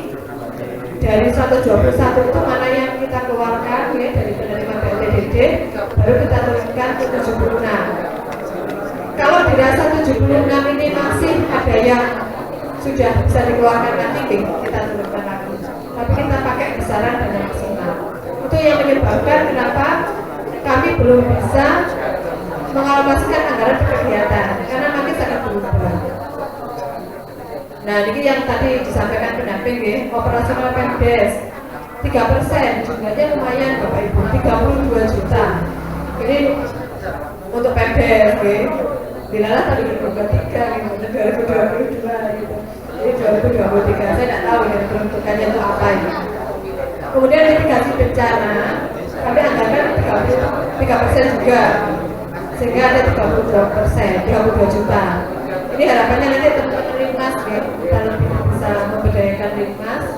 dari 121 itu mana yang kita keluarkan ya dari penerima BLTDD, baru kita turunkan ke 76. Kalau dirasa 76 ini masih ada yang sudah bisa dikeluarkan nanti kita turunkan lagi. Tapi kita pakai besaran dan maksimal. Itu yang menyebabkan kenapa kami belum bisa mengalokasikan anggaran kegiatan karena nanti sangat berubah. Nah, ini yang tadi disampaikan pendamping ya, operasional Pemdes 3%, jumlahnya lumayan Bapak Ibu, 32 juta. Ini untuk Pemdes ya. Dilalah tadi 2023 gitu, 2022 gitu. Ini 2023, saya tidak tahu ya peruntukannya itu apa ini. Kemudian mitigasi bencana, kami anggarkan 3% juga, sehingga ada 32 juta. Ini harapannya nanti teman-teman Linmas ya, kita lebih bisa memberdayakan Linmas.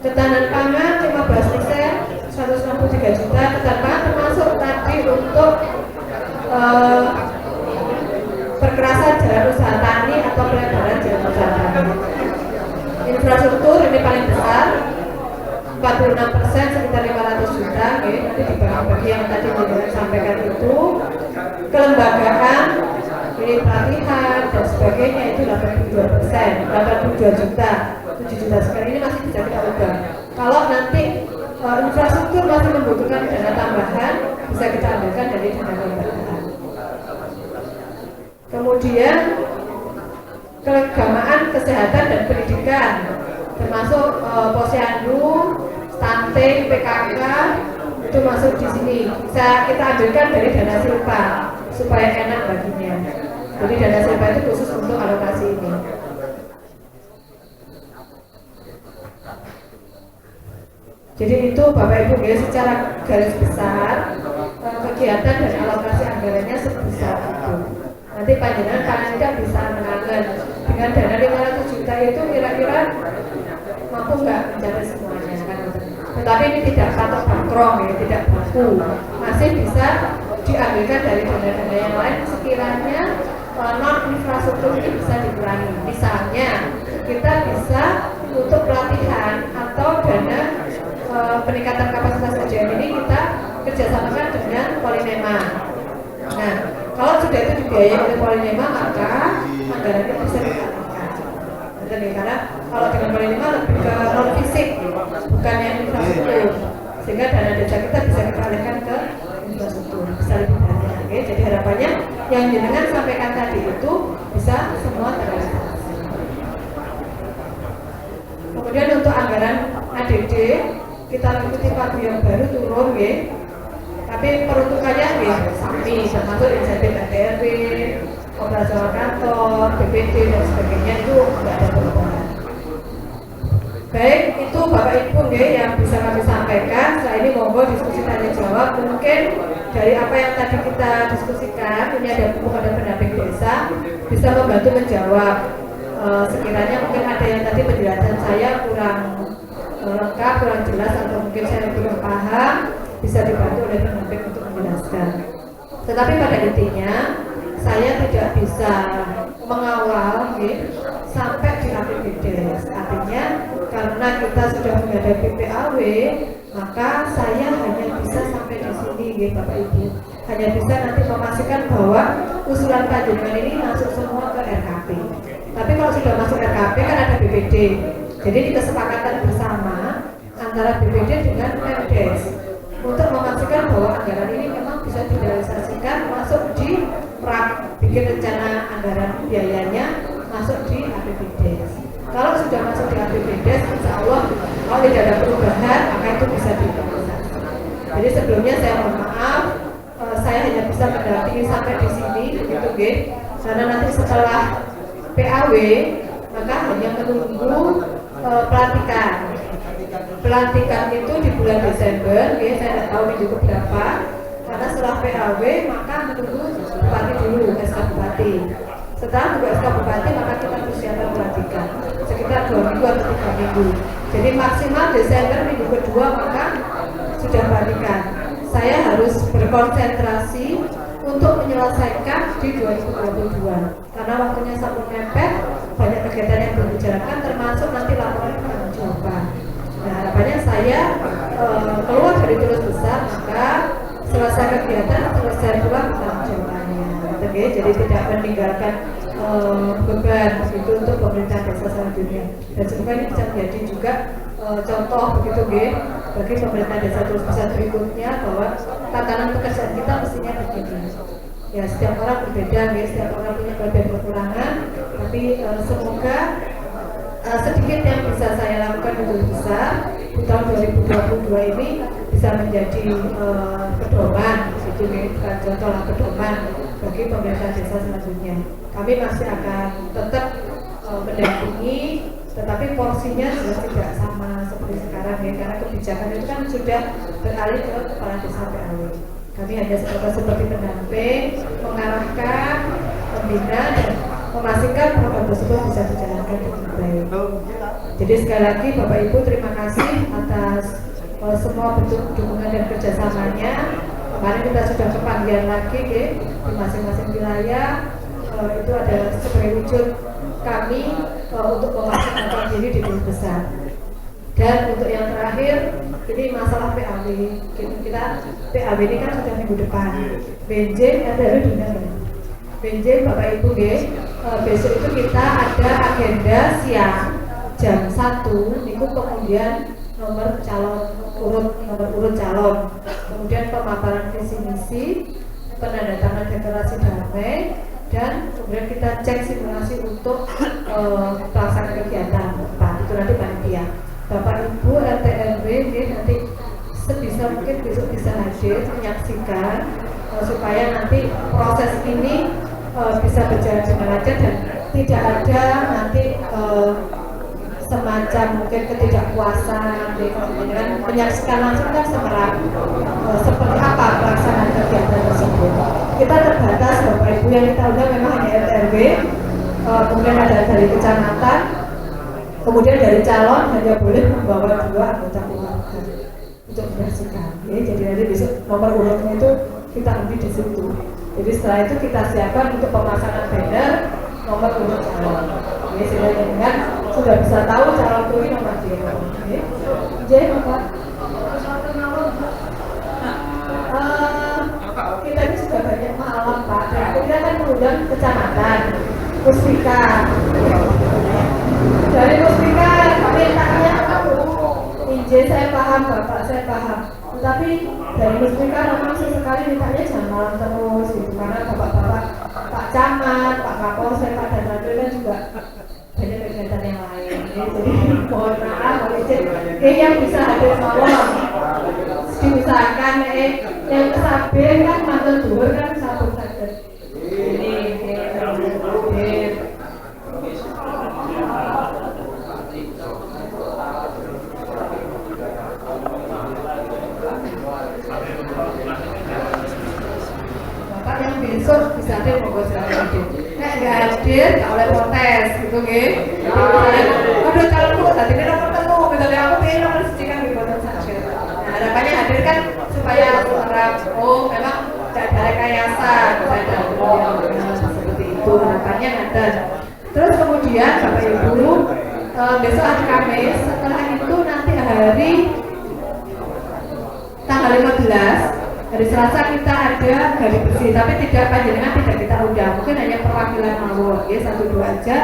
Ketahanan pangan 15%, 163 juta. Ketahanan pangan termasuk tadi untuk perkerasan jalan usaha tani atau pelebaran jalan usaha tani. Infrastruktur ini paling besar, 46% sekitar 500 juta, ya, nanti dibagi yang tadi saya sampaikan itu. Kelembagaan, ini pelatihan dan sebagainya itu 82%, 82 juta, 7 juta sekarang ini masih bisa kita ubah. Kalau nanti infrastruktur masih membutuhkan dana tambahan, bisa kita ambilkan dari dana kelembagaan. Kemudian keagamaan, kesehatan dan pendidikan, termasuk posyandu, stunting, PKK itu masuk di sini. Bisa kita ambilkan dari dana silpa supaya enak baginya. Jadi dana silpa itu khusus untuk alokasi ini. Jadi itu Bapak Ibu ya, secara garis besar kegiatan dan alokasi anggarannya sebesar itu. Nanti panjenengan panitia bisa menangkan dengan dana 500 juta itu kira-kira mampu nggak mencapai semuanya kan? Tetapi ini tidak patok bakrong ya, tidak baku, masih bisa diambilkan dari dana-dana yang lain sekiranya non infrastruktur ini bisa dikurangi. Misalnya kita bisa untuk pelatihan atau dana peningkatan kapasitas SDM ini kita kerjasamakan dengan Polinema. Nah, kalau sudah itu dibiayai oleh Polinema maka anggarannya bisa dialihkan. Karena kalau dengan Polinema lebih ke non fisik, bukan yang infrastruktur, sehingga dana desa kita bisa kita alihkan ke infrastruktur, bisa lebih banyak. Oke, jadi harapannya yang jenengan sampaikan tadi itu bisa semua terrealisasi. Kemudian untuk anggaran ADD kita ikuti pagu yang baru turun ya, tapi peruntukannya ya sami, termasuk insentif RT/RW, operasional kantor, BPD dan sebagainya itu tidak ada perubahan. Baik, itu Bapak Ibu ya yang bisa kami sampaikan. Setelah ini monggo diskusi tanya jawab. Mungkin dari apa yang tadi kita diskusikan, ini ada buku ada pendamping desa bisa membantu menjawab. Sekiranya mungkin ada yang tadi penjelasan saya kurang lengkap, kurang jelas atau mungkin saya kurang paham, bisa dibantu oleh pendamping untuk menjelaskan. Tetapi pada intinya saya tidak bisa mengawal sampai di APBDes. Artinya karena kita sudah menghadapi PAW, maka saya hanya bisa sampai di sini Bapak Ibu. Hanya bisa nanti memastikan bahwa usulan panjenengan ini masuk semua ke RKP. Tapi kalau sudah masuk RKP kan ada BPD. Jadi di kesepakatan bersama antara BPD dengan Pemdes untuk memastikan bahwa anggaran ini memang bisa direalisasikan masuk di bikin rencana anggaran biayanya masuk di APBDes. Kalau sudah masuk di APBDes, insya Allah kalau tidak ada perubahan maka itu bisa direalisasi. Jadi sebelumnya saya mohon maaf, saya hanya bisa mendampingi sampai di sini, begitu karena nanti setelah PAW maka hanya menunggu pelantikan itu di bulan Desember, saya tidak tahu minggu berapa. Karena setelah PAW maka menunggu bupati dulu, SK Bupati. Setelah juga SK Bupati maka kita persiapan pelantikan sekitar 2 minggu atau 3 minggu. Jadi maksimal Desember minggu kedua maka sudah pelantikan. Saya harus berkonsentrasi untuk menyelesaikan di 2022 karena waktunya sangat mepet, banyak kegiatan yang belum dijalankan termasuk nanti laporan pertanggungjawaban. Nah harapannya saya keluar dari Tulus Besar maka selesai kegiatan selesai pula pertanggungjawabannya. Jadi tidak meninggalkan beban itu untuk pemerintah desa selanjutnya. Dan semoga ini bisa menjadi juga contoh begitu bagi pemerintah desa Tulus Besar berikutnya bahwa tatanan pekerjaan kita mestinya begini. Ya setiap orang berbeda, setiap orang punya kelebihan kekurangan, tapi semoga sedikit yang bisa saya lakukan di Tulus Besar di tahun 2022 ini bisa menjadi pedoman, bukan contoh lah, pedoman bagi pemerintah desa selanjutnya. Kami masih akan tetap mendampingi, tetapi porsinya sudah tidak sama seperti sekarang karena kebijakan itu kan sudah beralih ke kepala desa PAW. Kami hanya seperti pendamping, mengarahkan, membina dan memastikan program tersebut bisa dijalankan dengan baik. Jadi sekali lagi Bapak Ibu terima kasih atas semua bentuk dukungan dan kerjasamanya. Kemarin kita sudah kepanggilan lagi di masing-masing wilayah. Itu adalah sebagai wujud kami untuk memastikan diri di Tulus Besar. Dan untuk yang terakhir ini masalah PAW. Kita PAW ini kan sudah minggu depan. BNJ baru diundang. BNJ Bapak Ibu besok itu kita ada agenda siang jam 1 itu kemudian nomor urut calon, kemudian pemaparan visi misi, penandatangan deklarasi damai, dan kemudian kita cek simulasi untuk pelaksanaan kegiatan. Pak itu nanti panitia. Bapak Ibu RT RW nanti sebisa mungkin besok bisa hadir menyaksikan supaya nanti proses ini bisa berjalan dengan lancar dan tidak ada nanti semacam mungkin ketidakpuasan dengan menyaksikan langsung kan seperti apa pelaksanaan kegiatan tersebut. Kita terbatas Bapak Ibu yang kita undang memang hanya RT/RW, kemudian ada dari kecamatan, kemudian dari calon hanya boleh membawa 2 anggota keluarga untuk menyaksikan. Jadi nanti besok nomor urutnya itu kita undi di situ. Jadi setelah itu kita siapkan untuk pemasangan banner nomor urut calon. Sehingga dengan sudah bisa tahu calon itu nomor dia. Jadi Bapak, kita ini sudah banyak malam Pak. Kita kan mengundang kecamatan, Puspika. Dari Puspika kami tanya Inje saya paham Bapak, saya paham. Tetapi dari Puspika memang sesekali mintanya jangan malam terus gitu. Karena Bapak-bapak Pak Camat, Pak Kapolsek, Pak Danramil kan juga banyak kegiatan yang lain. Jadi mohon maaf yang bisa hadir malam diusahakan yang kesabar kan mantan dhuwur kan sabun saged. Bapak yang besok bisa hadir monggo silakan hadir. Nek nggak hadir nggak oleh protes gitu nggih. Aduh calonku tadi ini nomor telu, misalnya aku pengen nomor 1 kan diboten saged. Nah harapannya hadir kan supaya terang, oh memang tidak ada rekayasa, tidak ada seperti itu harapannya ada. Terus kemudian Bapak Ibu besok hari Kamis, setelah itu nanti hari tanggal 15 hari Selasa kita ada gadi bersih, tapi tidak panjenengan tidak kita undang, mungkin hanya perwakilan mawon, ya 1-2 aja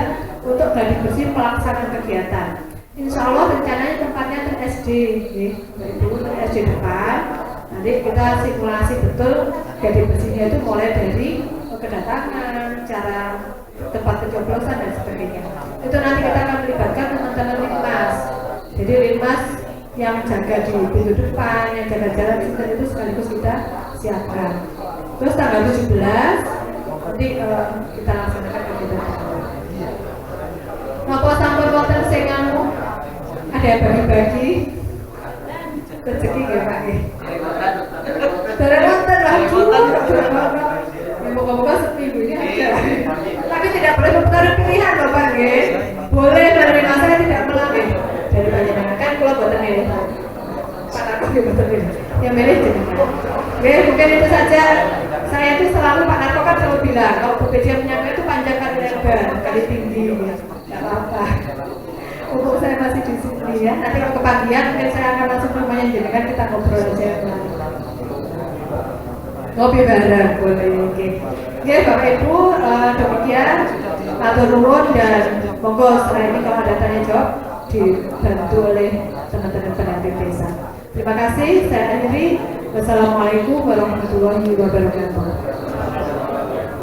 untuk gadi bersih pelaksanaan kegiatan. Insya Allah rencananya tempatnya di SD, Ibu SD depan. Nanti kita simulasi betul gadi bersihnya itu mulai dari kedatangan, cara tempat pencoblosan dan sebagainya. Itu nanti kita akan melibatkan teman-teman Linmas. Jadi Linmas yang jaga di pintu depan, yang jaga jalan itu sekaligus kita siapkan. Terus tanggal 17 nanti kita laksanakan kegiatan. Napa sampun wonten sing ada yang bagi-bagi rezeki nggih Pak nggih. Dereng wonten lagi. Moga-moga seminggu ini aja. Tapi tidak boleh mempertaruh pilihan Bapak nggih. Boleh menerima saya tidak melalui dari panjenengan kan kalau boten milih. Pak Narko boten milih. Yang milih jenengan. Oke, mungkin itu saja. Saya itu selalu Pak Narko kan selalu bilang kalau bekerja menyangka itu panjang kali lebar, kali tinggi. Tidak apa-apa. Untuk saya masih di sini ya. Nanti kalau kepagian mungkin saya akan langsung ke rumahnya jenengan, kita ngobrol aja. Ngopi bareng boleh. Oke. Oke Bapak Ibu, demikian matur nuwun dan monggo setelah ini kalau ada tanya jawab dibantu oleh teman-teman pendamping desa. Terima kasih. Saya akhiri. Wassalamualaikum warahmatullahi wabarakatuh.